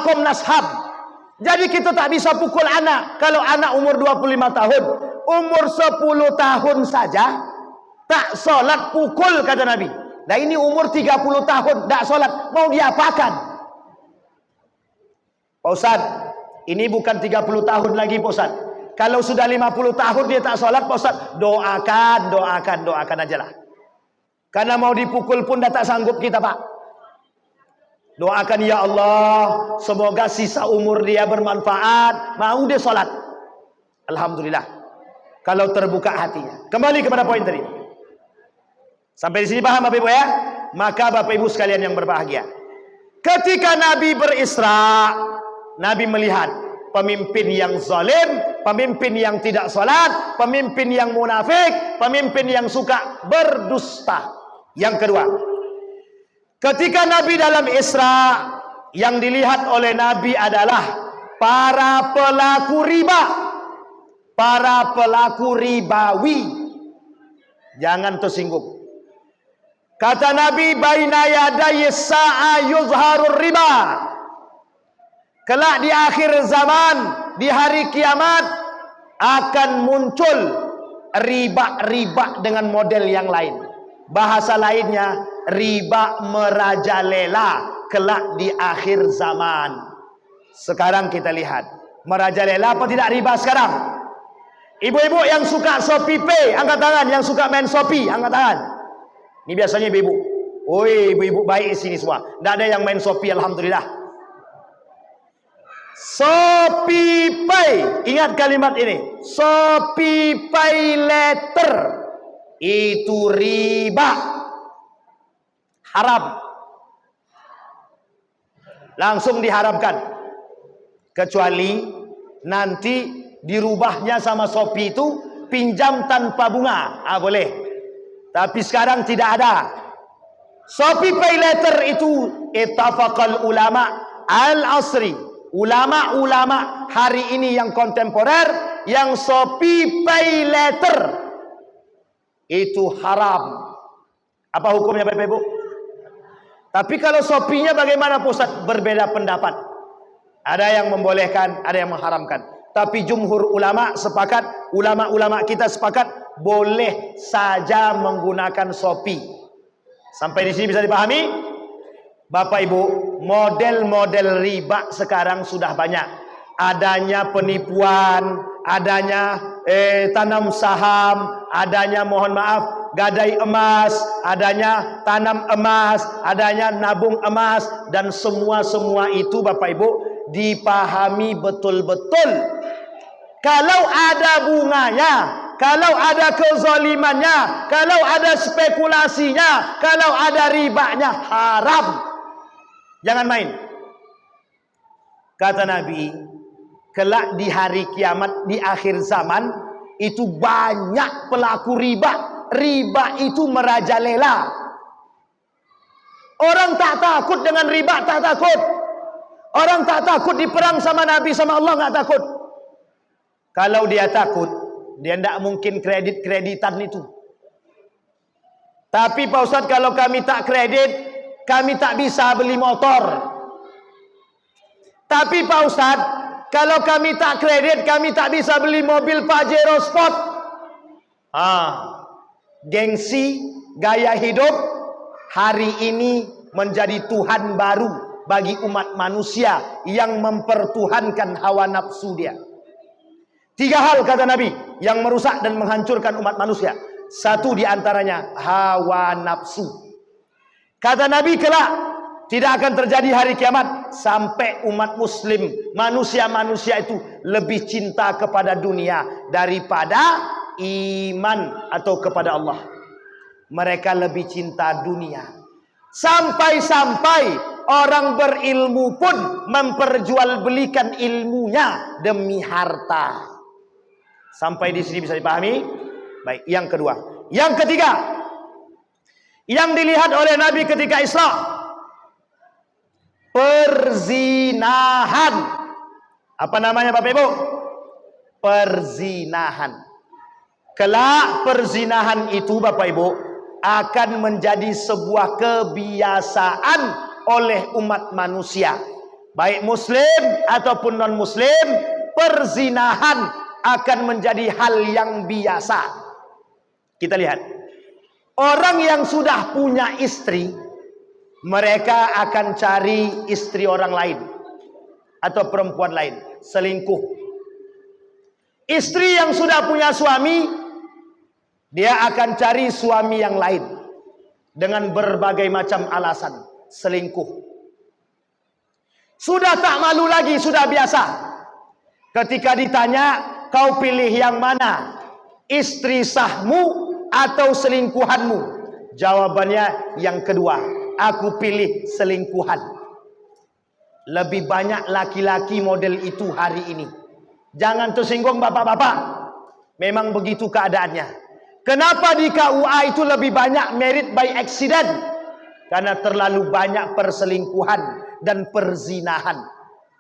Komnas HAM. Jadi kita tak bisa pukul anak. Kalau anak umur 25 tahun, umur 10 tahun saja tak sholat, pukul kata Nabi. Nah ini umur 30 tahun tak sholat, mau diapakan? Pak Ustadz, ini bukan 30 tahun lagi Pak Ustadz. Kalau sudah 50 tahun dia tak sholat Pak Ustadz, doakan aja lah. Karena mau dipukul pun dah tak sanggup kita Pak. Doakan ya Allah, semoga sisa umur dia bermanfaat, mau dia sholat. Alhamdulillah. Kalau terbuka hatinya. Kembali kepada poin tadi. Sampai di sini paham Bapak Ibu ya? Maka Bapak Ibu sekalian yang berbahagia, ketika Nabi berisra, Nabi melihat pemimpin yang zalim, pemimpin yang tidak sholat, pemimpin yang munafik, pemimpin yang suka berdusta. Yang kedua, ketika Nabi dalam Isra, yang dilihat oleh Nabi adalah para pelaku riba, para pelaku ribawi. Jangan tersinggung. Kata Nabi, baina yaday sa'a yuzharur riba. Kelak di akhir zaman, di hari kiamat, akan muncul riba-riba dengan model yang lain. Bahasa lainnya, riba merajalela kelak di akhir zaman. Sekarang kita lihat, merajalela apa tidak riba sekarang? Ibu-ibu yang suka Shopee Pay, angkat tangan. Yang suka main Shopee, angkat tangan. Ini biasanya ibu-ibu. Oi, ibu-ibu baik di sini semua. Tidak ada yang main Shopee, alhamdulillah. Shopee Pay, ingat kalimat ini. Shopee Pay Later itu riba, haram, langsung diharamkan. Kecuali nanti dirubahnya sama Shopee itu pinjam tanpa bunga, boleh. Tapi sekarang tidak ada. Shopee Pay Later itu ittafaqal ulama al-asri, ulama-ulama hari ini yang kontemporer, yang Shopee Pay Later itu haram. Apa hukumnya Bapak Ibu? Tapi kalau Shopee-nya bagaimana Pak Ustaz? Berbeda pendapat. Ada yang membolehkan, ada yang mengharamkan. Tapi jumhur ulama sepakat, ulama-ulama kita sepakat boleh saja menggunakan Shopee. Sampai di sini bisa dipahami? Bapak Ibu, model-model riba sekarang sudah banyak. Adanya penipuan, adanya tanam saham, adanya mohon maaf gadai emas, adanya tanam emas, adanya nabung emas, dan semua itu Bapak Ibu dipahami betul-betul. Kalau ada bunganya, kalau ada kezalimannya, kalau ada spekulasinya, kalau ada ribanya, haram. Jangan main. Kata Nabi, kelak di hari kiamat, di akhir zaman, itu banyak pelaku riba. Riba itu merajalela. Orang tak takut dengan riba, tak takut. Orang tak takut diperang sama Nabi, sama Allah, nggak takut. Kalau dia takut, dia tidak mungkin kredit-kreditan itu. Tapi Pak Ustadz, kalau kami tak kredit, kami tak bisa beli motor. Tapi Pak Ustadz, kalau kami tak kredit, kami tak bisa beli mobil Pajero Sport. Gengsi, gaya hidup hari ini menjadi Tuhan baru bagi umat manusia yang mempertuhankan hawa nafsu dia. 3 hal kata Nabi yang merusak dan menghancurkan umat manusia. 1 diantaranya hawa nafsu. Kata Nabi, kelak tidak akan terjadi hari kiamat sampai umat muslim, manusia-manusia itu lebih cinta kepada dunia daripada iman atau kepada Allah. Mereka lebih cinta dunia. Sampai-sampai orang berilmu pun memperjualbelikan ilmunya demi harta. Sampai di sini bisa dipahami? Baik, yang kedua. Yang ketiga, yang dilihat oleh Nabi ketika Isra, perzinahan. Apa namanya Bapak Ibu? Perzinahan. Kelak perzinahan itu Bapak Ibu akan menjadi sebuah kebiasaan oleh umat manusia. Baik muslim ataupun non muslim, perzinahan akan menjadi hal yang biasa. Kita lihat. Orang yang sudah punya istri, mereka akan cari istri orang lain atau perempuan lain, selingkuh. Istri yang sudah punya suami, dia akan cari suami yang lain dengan berbagai macam alasan, selingkuh. Sudah tak malu lagi, sudah biasa. Ketika ditanya, kau pilih yang mana? Istri sahmu atau selingkuhanmu? Jawabannya yang kedua, aku pilih selingkuhan. Lebih banyak laki-laki model itu hari ini. Jangan tersinggung bapak-bapak. Memang begitu keadaannya. Kenapa di KUA itu lebih banyak married by accident? Karena terlalu banyak perselingkuhan dan perzinahan.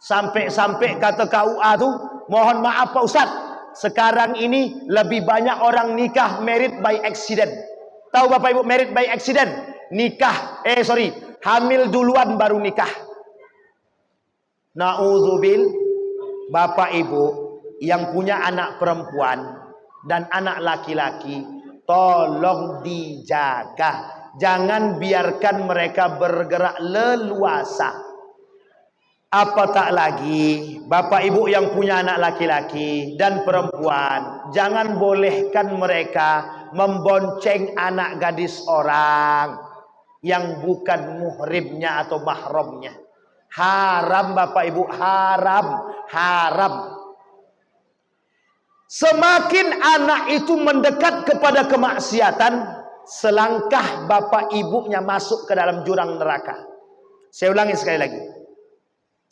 Sampai-sampai kata KUA itu, mohon maaf Pak Ustadz, sekarang ini lebih banyak orang nikah married by accident. Tahu Bapak Ibu married by accident? Hamil duluan baru nikah. Na'udzubil. Bapak Ibu yang punya anak perempuan dan anak laki-laki, tolong dijaga. Jangan biarkan mereka bergerak leluasa. Apa tak lagi bapak ibu yang punya anak laki-laki dan perempuan, jangan bolehkan mereka membonceng anak gadis orang yang bukan muhrimnya atau mahramnya. Haram bapak ibu, haram, haram. Semakin anak itu mendekat kepada kemaksiatan, selangkah bapak ibunya masuk ke dalam jurang neraka. Saya ulangi sekali lagi.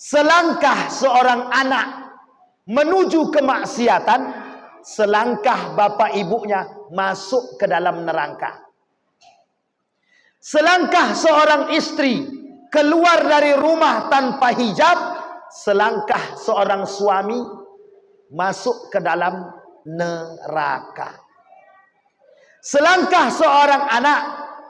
Selangkah seorang anak menuju kemaksiatan, selangkah bapak ibunya masuk ke dalam neraka. Selangkah seorang istri keluar dari rumah tanpa hijab, selangkah seorang suami masuk ke dalam neraka. Selangkah seorang anak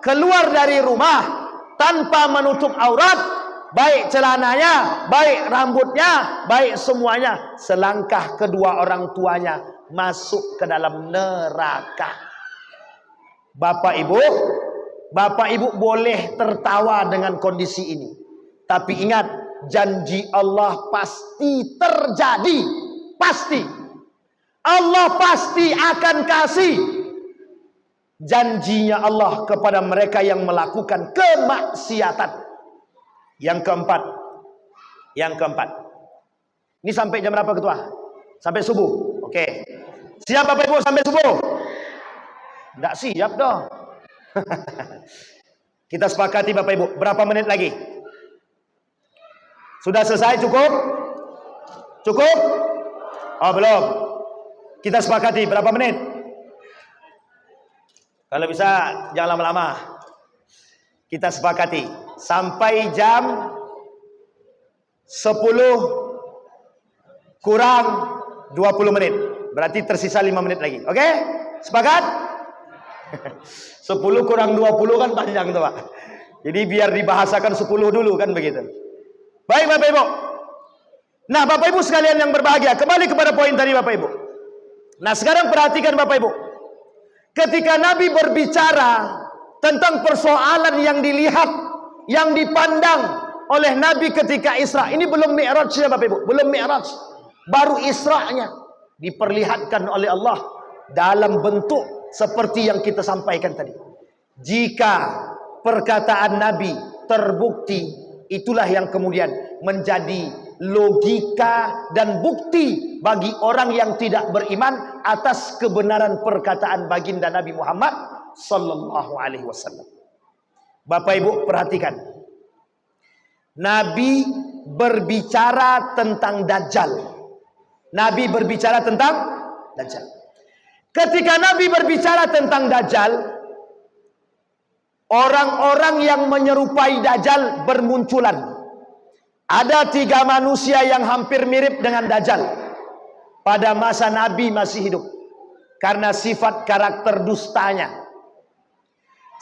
keluar dari rumah tanpa menutup aurat, baik celananya, baik rambutnya, baik semuanya, selangkah kedua orang tuanya masuk ke dalam neraka. Bapak ibu boleh tertawa dengan kondisi ini, tapi ingat, janji Allah pasti terjadi. Pasti Allah pasti akan kasih janjinya Allah kepada mereka yang melakukan kemaksiatan. Yang keempat. Ini sampai jam berapa ketua? Sampai subuh. Oke. Siap Bapak Ibu sampai subuh? Tidak siap dong. Kita sepakati Bapak Ibu. Berapa menit lagi? Sudah selesai? Cukup? Cukup? Oh belum. Kita sepakati berapa menit? Kalau bisa jangan lama-lama. Kita sepakati sampai jam 10 kurang 20 menit. Berarti tersisa 5 menit lagi. Oke? Sepakat? 10 kurang 20 kan panjang tuh Pak. Jadi biar dibahasakan 10 dulu kan begitu. Baik Bapak Ibu. Nah Bapak Ibu sekalian yang berbahagia, kembali kepada poin tadi Bapak Ibu. Nah sekarang perhatikan Bapak Ibu. Ketika Nabi berbicara tentang persoalan yang dilihat, yang dipandang oleh Nabi ketika Isra. Ini belum Mi'rajnya Bapak Ibu, belum Mi'raj. Baru Isra'nya diperlihatkan oleh Allah dalam bentuk seperti yang kita sampaikan tadi. Jika perkataan Nabi terbukti, itulah yang kemudian menjadi logika dan bukti bagi orang yang tidak beriman atas kebenaran perkataan baginda Nabi Muhammad sallallahu alaihi wasallam. Bapak Ibu perhatikan. Nabi berbicara tentang Dajjal. Nabi berbicara tentang Dajjal. Ketika Nabi berbicara tentang Dajjal, orang-orang yang menyerupai Dajjal bermunculan. Ada 3 manusia yang hampir mirip dengan Dajjal pada masa Nabi masih hidup, karena sifat karakter dustanya.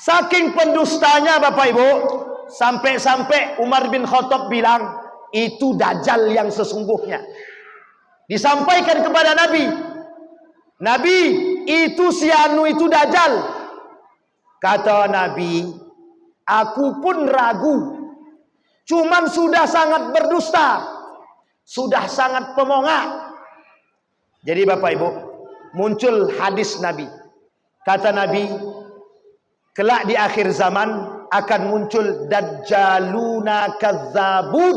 Saking pendustanya Bapak Ibu, sampai-sampai Umar bin Khattab bilang, itu Dajjal yang sesungguhnya. Disampaikan kepada Nabi, Nabi, itu si anu itu Dajjal. Kata Nabi, aku pun ragu. Cuman sudah sangat berdusta, sudah sangat pemongak. Jadi Bapak Ibu, muncul hadis Nabi. Kata Nabi, kelak di akhir zaman akan muncul dajjaluna kadzabun.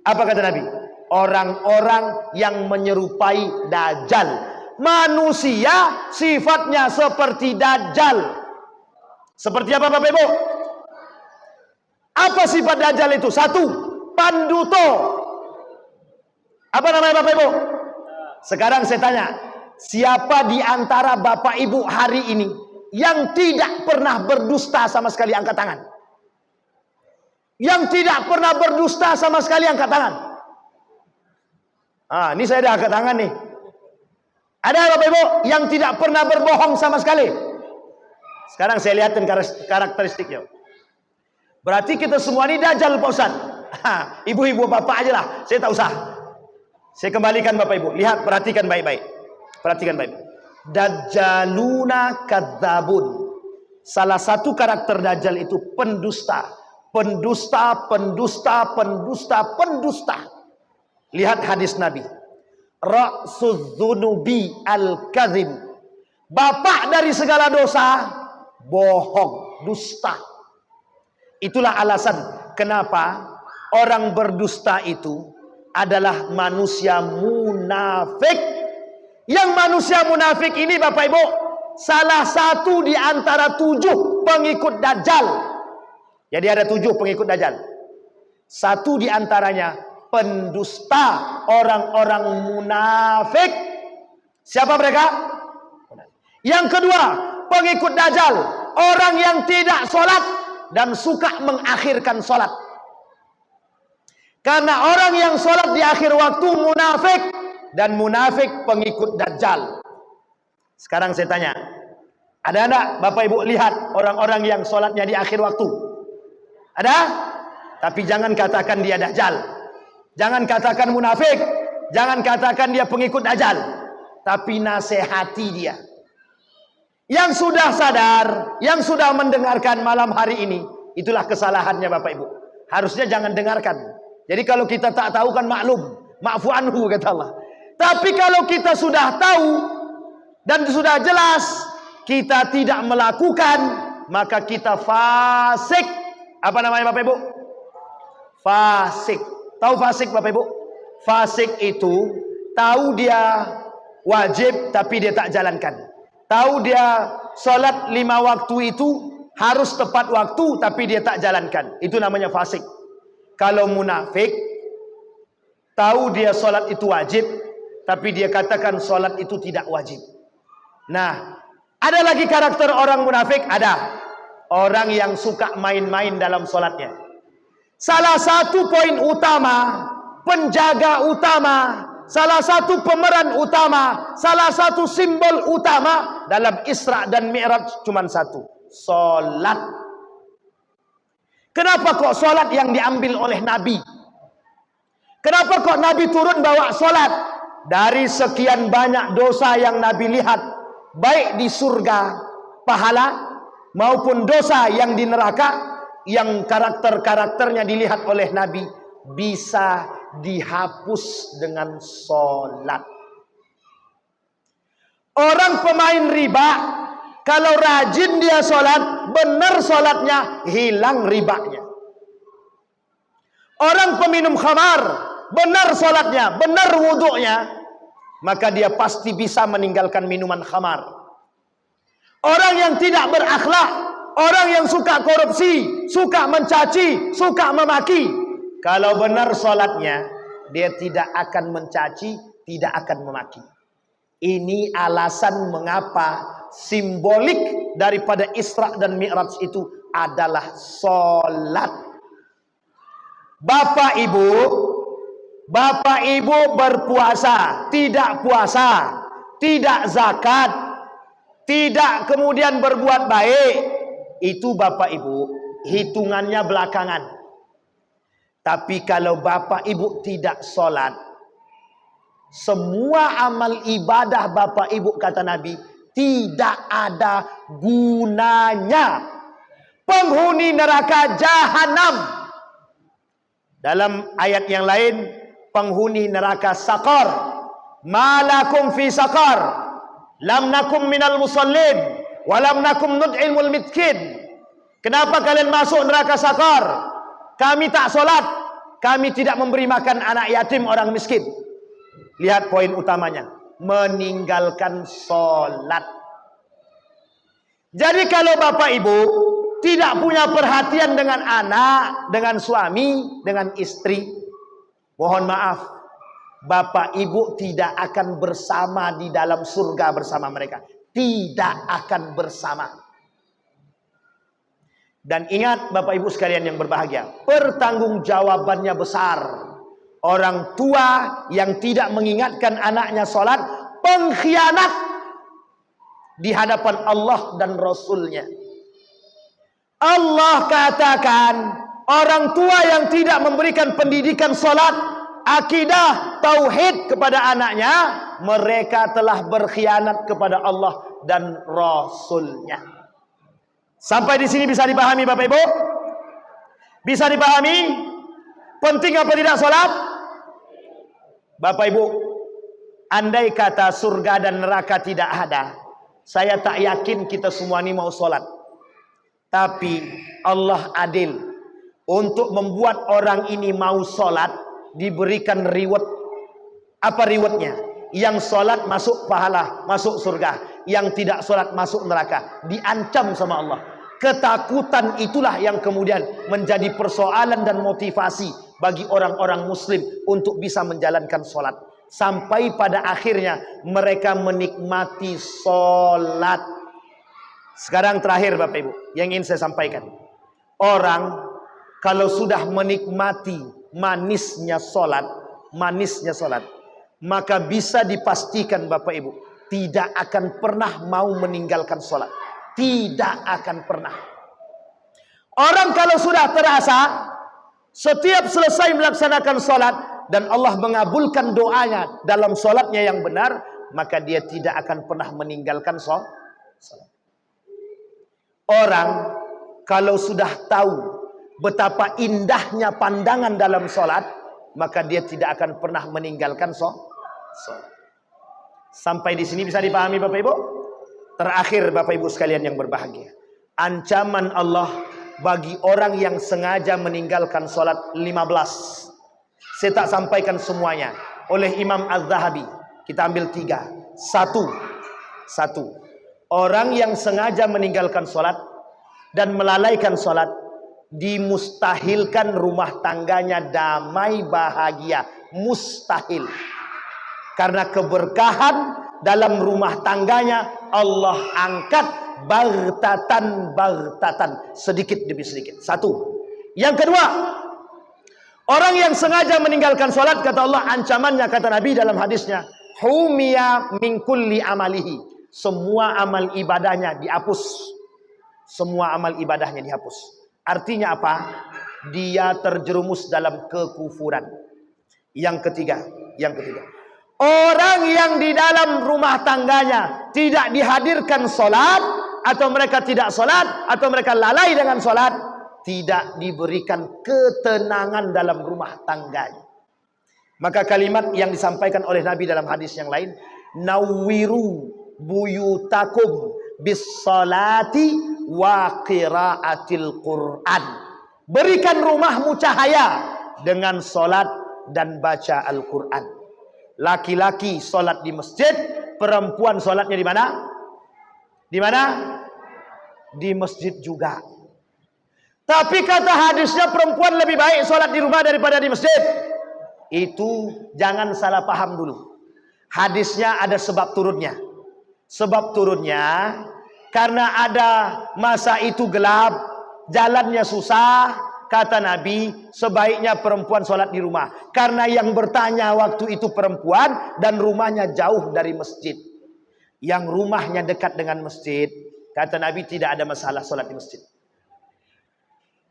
Apa kata Nabi? Orang-orang yang menyerupai Dajjal. Manusia sifatnya seperti Dajjal. Seperti apa Bapak Ibu? Apa sifat Dajjal itu? 1, panduto. Apa namanya Bapak Ibu? Sekarang saya tanya, siapa di antara Bapak Ibu hari ini yang tidak pernah berdusta sama sekali, angkat tangan. Yang tidak pernah berdusta sama sekali, angkat tangan. Ah, ini saya ada angkat tangan nih. Ada Bapak Ibu yang tidak pernah berbohong sama sekali? Sekarang saya lihatin karakteristiknya. Berarti kita semua ini Dajjal Pak Ustaz. Ibu-ibu bapak aja lah, saya tak usah. Saya kembalikan Bapak Ibu, lihat, perhatikan baik-baik. Perhatikan baik-baik. Dajjaluna kadzabun. Salah satu karakter Dajjal itu pendusta. pendusta, pendusta, pendusta, pendusta. Lihat hadis Nabi. Ra'suz dzunubi al-kadzib. Bapak dari segala dosa, bohong, dusta. Itulah alasan kenapa orang berdusta itu adalah manusia munafik. Yang manusia munafik ini Bapak Ibu, salah satu di antara 7 pengikut Dajjal. Jadi ada 7 pengikut Dajjal. Satu di antaranya pendusta, orang-orang munafik. Siapa mereka? Yang kedua, pengikut Dajjal, orang yang tidak sholat dan suka mengakhirkan sholat. Karena orang yang sholat di akhir waktu munafik, dan munafik pengikut Dajjal. Sekarang saya tanya, ada enggak Bapak Ibu lihat orang-orang yang sholatnya di akhir waktu? Ada? Tapi jangan katakan dia Dajjal, jangan katakan munafik, jangan katakan dia pengikut Dajjal, tapi nasihati dia. Yang sudah sadar, yang sudah mendengarkan malam hari ini, itulah kesalahannya Bapak Ibu. Harusnya jangan dengarkan. Jadi kalau kita tak tahu kan maklum, ma'fu anhu kata Allah. Tapi kalau kita sudah tahu dan sudah jelas kita tidak melakukan, maka kita fasik. Apa namanya Bapak Ibu? Fasik. Tahu fasik Bapak Ibu? Fasik itu tahu dia wajib tapi dia tak jalankan. Tahu dia sholat 5 waktu itu harus tepat waktu tapi dia tak jalankan. Itu namanya fasik. Kalau munafik, tahu dia sholat itu wajib tapi dia katakan sholat itu tidak wajib. Nah, ada lagi karakter orang munafik. Ada orang yang suka main-main dalam sholatnya. Salah satu poin utama, penjaga utama, salah satu pemeran utama, salah satu simbol utama dalam Isra dan Mi'raj cuma satu, sholat. Kenapa kok sholat yang diambil oleh Nabi? Kenapa kok Nabi turun bawa sholat? Dari sekian banyak dosa yang Nabi lihat, baik di surga pahala maupun dosa yang di neraka, yang karakter-karakternya dilihat oleh Nabi bisa dihapus dengan sholat. Orang pemain riba, kalau rajin dia sholat, benar sholatnya, hilang ribanya. Orang peminum khamar, benar sholatnya, benar wuduknya, maka dia pasti bisa meninggalkan minuman khamar. Orang yang tidak berakhlak, orang yang suka korupsi, suka mencaci, suka memaki, kalau benar sholatnya, dia tidak akan mencaci, tidak akan memaki. Ini alasan mengapa simbolik daripada Isra dan Mi'raj itu adalah sholat. Bapak Ibu berpuasa, tidak puasa, tidak zakat, tidak kemudian berbuat baik, itu Bapak Ibu hitungannya belakangan. Tapi kalau Bapak Ibu tidak sholat, semua amal ibadah Bapak Ibu kata Nabi tidak ada gunanya. Penghuni neraka jahanam. Dalam ayat yang lain, penghuni neraka sakar, malakum fi sakar, lam nakum minal musallin, walam nakum nud'ilmul mitkin. Kenapa kalian masuk neraka sakar? Kami tak solat, kami tidak memberi makan anak yatim orang miskin. Lihat poin utamanya, meninggalkan solat. Jadi kalau Bapak Ibu tidak punya perhatian dengan anak, dengan suami, dengan istri, mohon maaf, Bapak Ibu tidak akan bersama di dalam surga bersama mereka. Tidak akan bersama. Dan ingat Bapak Ibu sekalian yang berbahagia, pertanggungjawabannya besar. Orang tua yang tidak mengingatkan anaknya sholat, pengkhianat di hadapan Allah dan Rasulnya. Allah katakan, orang tua yang tidak memberikan pendidikan sholat, akidah, tauhid kepada anaknya, mereka telah berkhianat kepada Allah dan Rasulnya. Sampai di sini bisa dipahami Bapak Ibu? Bisa dipahami? Penting apa tidak sholat? Bapak Ibu, andai kata surga dan neraka tidak ada, saya tak yakin kita semua ini mau sholat. Tapi Allah adil. Untuk membuat orang ini mau sholat, diberikan reward. Apa rewardnya? Yang sholat masuk pahala, masuk surga. Yang tidak sholat masuk neraka. Diancam sama Allah. Ketakutan itulah yang kemudian menjadi persoalan dan motivasi bagi orang-orang muslim untuk bisa menjalankan sholat. Sampai pada akhirnya mereka menikmati sholat. Sekarang terakhir Bapak Ibu, yang ingin saya sampaikan. Orang kalau sudah menikmati manisnya sholat, maka bisa dipastikan Bapak Ibu, tidak akan pernah mau meninggalkan sholat. Tidak akan pernah. Orang kalau sudah terasa, setiap selesai melaksanakan sholat, dan Allah mengabulkan doanya dalam sholatnya yang benar, maka dia tidak akan pernah meninggalkan sholat. Orang kalau sudah tahu betapa indahnya pandangan dalam sholat, maka dia tidak akan pernah meninggalkan sholat. Sampai di sini bisa dipahami Bapak Ibu? Terakhir Bapak Ibu sekalian yang berbahagia, ancaman Allah bagi orang yang sengaja meninggalkan sholat 15. Saya tak sampaikan semuanya. Oleh Imam Az-Zahabi, kita ambil 3. Satu, orang yang sengaja meninggalkan sholat dan melalaikan sholat, dimustahilkan rumah tangganya damai bahagia. Mustahil. Karena keberkahan dalam rumah tangganya Allah angkat baghtatan, sedikit demi sedikit. Satu. Yang kedua, orang yang sengaja meninggalkan sholat, kata Allah, ancamannya, kata Nabi dalam hadisnya, humiya min kulli amalihi. Semua amal ibadahnya dihapus. Semua amal ibadahnya dihapus. Artinya apa? Dia terjerumus dalam kekufuran. Yang ketiga, orang yang di dalam rumah tangganya tidak dihadirkan sholat, atau mereka tidak sholat, atau mereka lalai dengan sholat, tidak diberikan ketenangan dalam rumah tangganya. Maka kalimat yang disampaikan oleh Nabi dalam hadis yang lain, nawwiru buyutakum bis salati wa qiraatil Qur'an. Berikan rumahmu cahaya dengan sholat dan baca Al-Quran. Laki-laki sholat di masjid, perempuan sholatnya di mana? Di mana? Di masjid juga. Tapi kata hadisnya perempuan lebih baik sholat di rumah daripada di masjid. Itu jangan salah paham dulu. Hadisnya ada sebab turunnya. Sebab turunnya karena ada masa itu gelap, jalannya susah. Kata Nabi, sebaiknya perempuan sholat di rumah. Karena yang bertanya waktu itu perempuan dan rumahnya jauh dari masjid. Yang rumahnya dekat dengan masjid, kata Nabi tidak ada masalah sholat di masjid.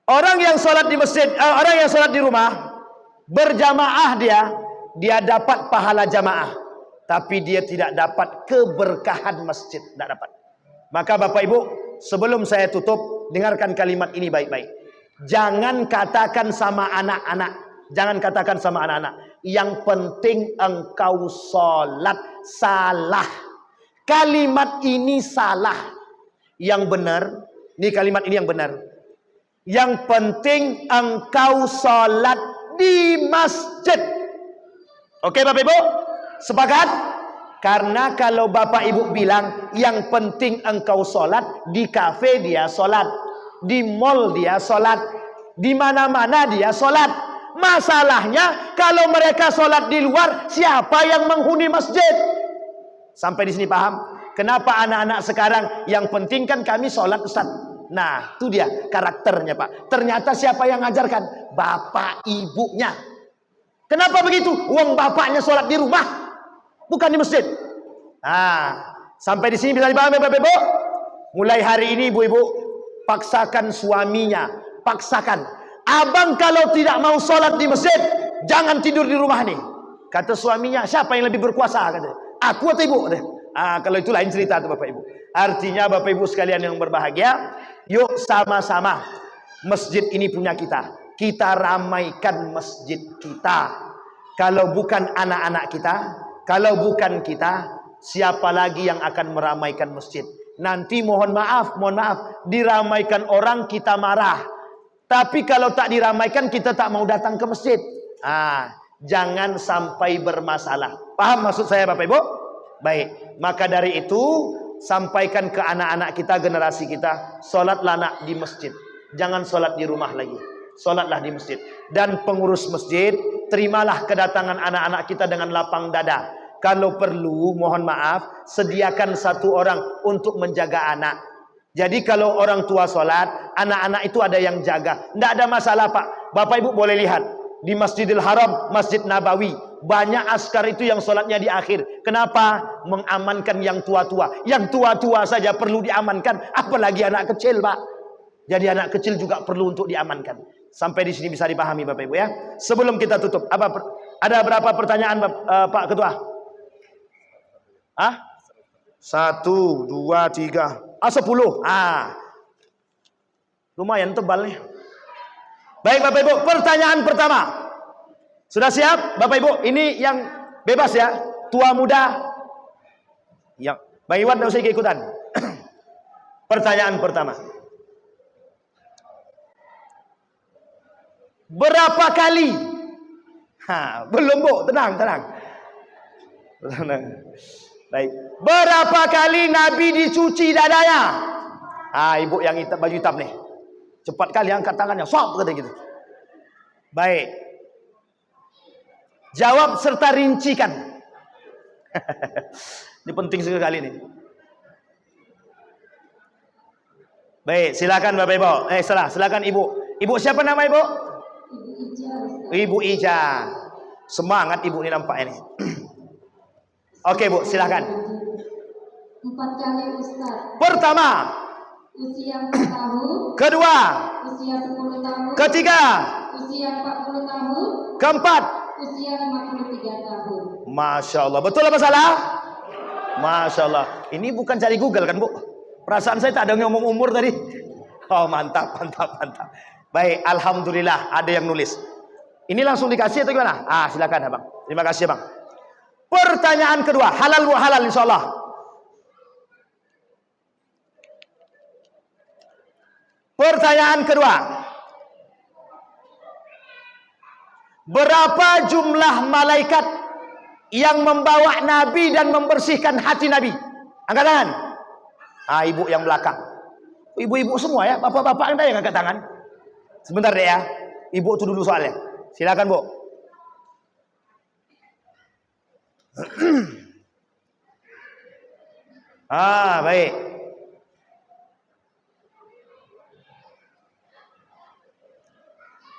Orang yang sholat di masjid, orang yang sholat di rumah, berjamaah dia dapat pahala jamaah. Tapi dia tidak dapat keberkahan masjid. Tidak dapat. Maka Bapak Ibu, sebelum saya tutup, dengarkan kalimat ini baik-baik. Jangan katakan sama anak-anak. Jangan katakan sama anak-anak. Yang penting engkau sholat. Salah. Kalimat ini salah. Yang benar, ini kalimat ini yang benar. Yang penting engkau sholat di masjid. Oke Bapak Ibu? Sepakat? Karena kalau Bapak Ibu bilang yang penting engkau sholat, di kafe dia sholat, di mall dia sholat, di mana-mana dia sholat. Masalahnya kalau mereka sholat di luar, siapa yang menghuni masjid? Sampai di sini paham? Kenapa anak-anak sekarang yang penting kan kami sholat Ustaz? Nah, itu dia karakternya Pak. Ternyata siapa yang ngajarkan? Bapak ibunya. Kenapa begitu? Uang bapaknya sholat di rumah, bukan di masjid. Nah, sampai di sini bisa dipahami Bapak Ibu? Mulai hari ini ibu-ibu, paksakan suaminya. Paksakan. Abang kalau tidak mau sholat di masjid, jangan tidur di rumah nih. Kata suaminya, siapa yang lebih berkuasa? Kata, aku atau ibu? Kalau itu lain cerita tuh Bapak Ibu. Artinya Bapak Ibu sekalian yang berbahagia, yuk sama-sama. Masjid ini punya kita. kita ramaikan masjid kita. Kalau bukan anak-anak kita, kalau bukan kita, siapa lagi yang akan meramaikan masjid? Nanti mohon maaf, diramaikan orang kita marah. Tapi kalau tak diramaikan kita tak mau datang ke masjid. Jangan sampai bermasalah. Paham maksud saya Bapak Ibu? Baik, maka dari itu sampaikan ke anak-anak kita, generasi kita, solatlah nak di masjid. Jangan solat di rumah lagi. Solatlah di masjid. Dan pengurus masjid, terimalah kedatangan anak-anak kita dengan lapang dada. Kalau perlu, mohon maaf, sediakan satu orang untuk menjaga anak. Jadi kalau orang tua solat, anak-anak itu ada yang jaga. Tidak ada masalah Pak. Bapak Ibu boleh lihat. Di Masjidil Haram, Masjid Nabawi, banyak askar itu yang solatnya di akhir. Kenapa? Mengamankan yang tua-tua. Yang tua-tua saja perlu diamankan. Apalagi anak kecil Pak. Jadi anak kecil juga perlu untuk diamankan. Sampai di sini bisa dipahami Bapak Ibu ya. Sebelum kita tutup, ada berapa pertanyaan Pak Ketua? 1, 2, 3, 10. Lumayan tebal nih. Baik Bapak Ibu, pertanyaan pertama. Sudah siap Bapak Ibu? Ini yang bebas ya. Tua muda. Ya, Bang Iwan tidak usah ikutan. Pertanyaan pertama. Berapa kali? Belum Bu, tenang. Baik. Berapa kali Nabi dicuci dadanya? Ibu yang hitam, baju hitam nih. Cepat kali angkat tangannya. Sok kata gitu. Baik. Jawab serta rincikan. Ini penting sekali nih. Baik, silakan Bapak Ibu. Silakan Ibu. Ibu siapa nama Ibu? Ibu Ija. Semangat Ibu ini nampak ini. Oke Bu, silakan. 4 kali Ustaz. Pertama, Usia 4 tahun. kedua, Usia 10 tahun. ketiga, Usia 40 tahun. keempat, Usia 53 tahun. Masya Allah. Betul apa salah? Masya Allah. Ini bukan cari Google kan Bu? Perasaan saya tak ada ngomong umur tadi. Oh mantap. Baik, alhamdulillah ada yang nulis. Ini langsung dikasih atau gimana? Silakan Abang. Terima kasih Bang. Pertanyaan kedua, halal Bu, halal insyaallah. Pertanyaan kedua. Berapa jumlah malaikat yang membawa Nabi dan membersihkan hati Nabi? Angkat tangan. Ibu yang belakang. Ibu-ibu semua ya, bapak-bapak Anda yang angkat tangan. Sebentar deh ya. Ibu itu dulu soalnya. Silakan Bu. Baik.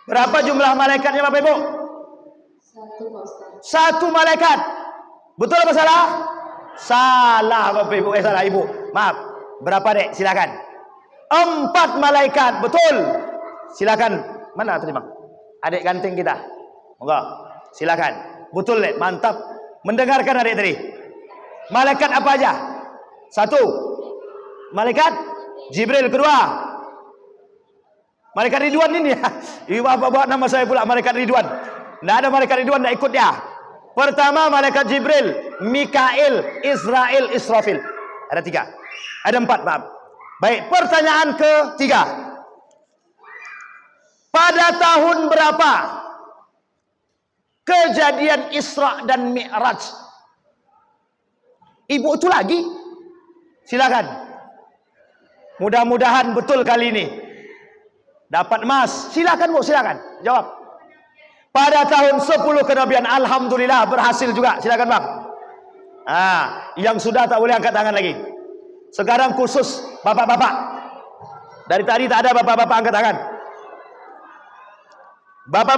Berapa jumlah malaikatnya Bapak Ibu? 1 Pak Ustaz. 1 malaikat. Betul apa salah? Salah Bapak Ibu. Salah Ibu. Maaf. Berapa dek? Silakan. 4 malaikat. Betul. Silakan. Mana terima? Adik ganteng kita. Enggak. Silakan. Betul dek. Mantap. Mendengarkan adik tadi. Malaikat apa aja? 1. Malaikat Jibril. Kedua, Malaikat Ridwan ini ya. Ibu bawa nama saya pula Malaikat Ridwan. Tidak ada Malaikat Ridwan, tidak ikut dia. Pertama Malaikat Jibril, Mikail, Israel, Israfil. Ada 3. Ada 4, maaf. Baik, pertanyaan ketiga. Pada tahun berapa kejadian Isra dan Mi'raj? Ibu itu lagi. Silakan. Mudah-mudahan betul kali ini. Dapat emas. Silakan Bu, silakan. Jawab. Pada tahun 10 kenabian, alhamdulillah berhasil juga. Silakan Bang. Yang sudah tak boleh angkat tangan lagi. Sekarang khusus bapak-bapak. Dari tadi tak ada bapak-bapak angkat tangan. Bapak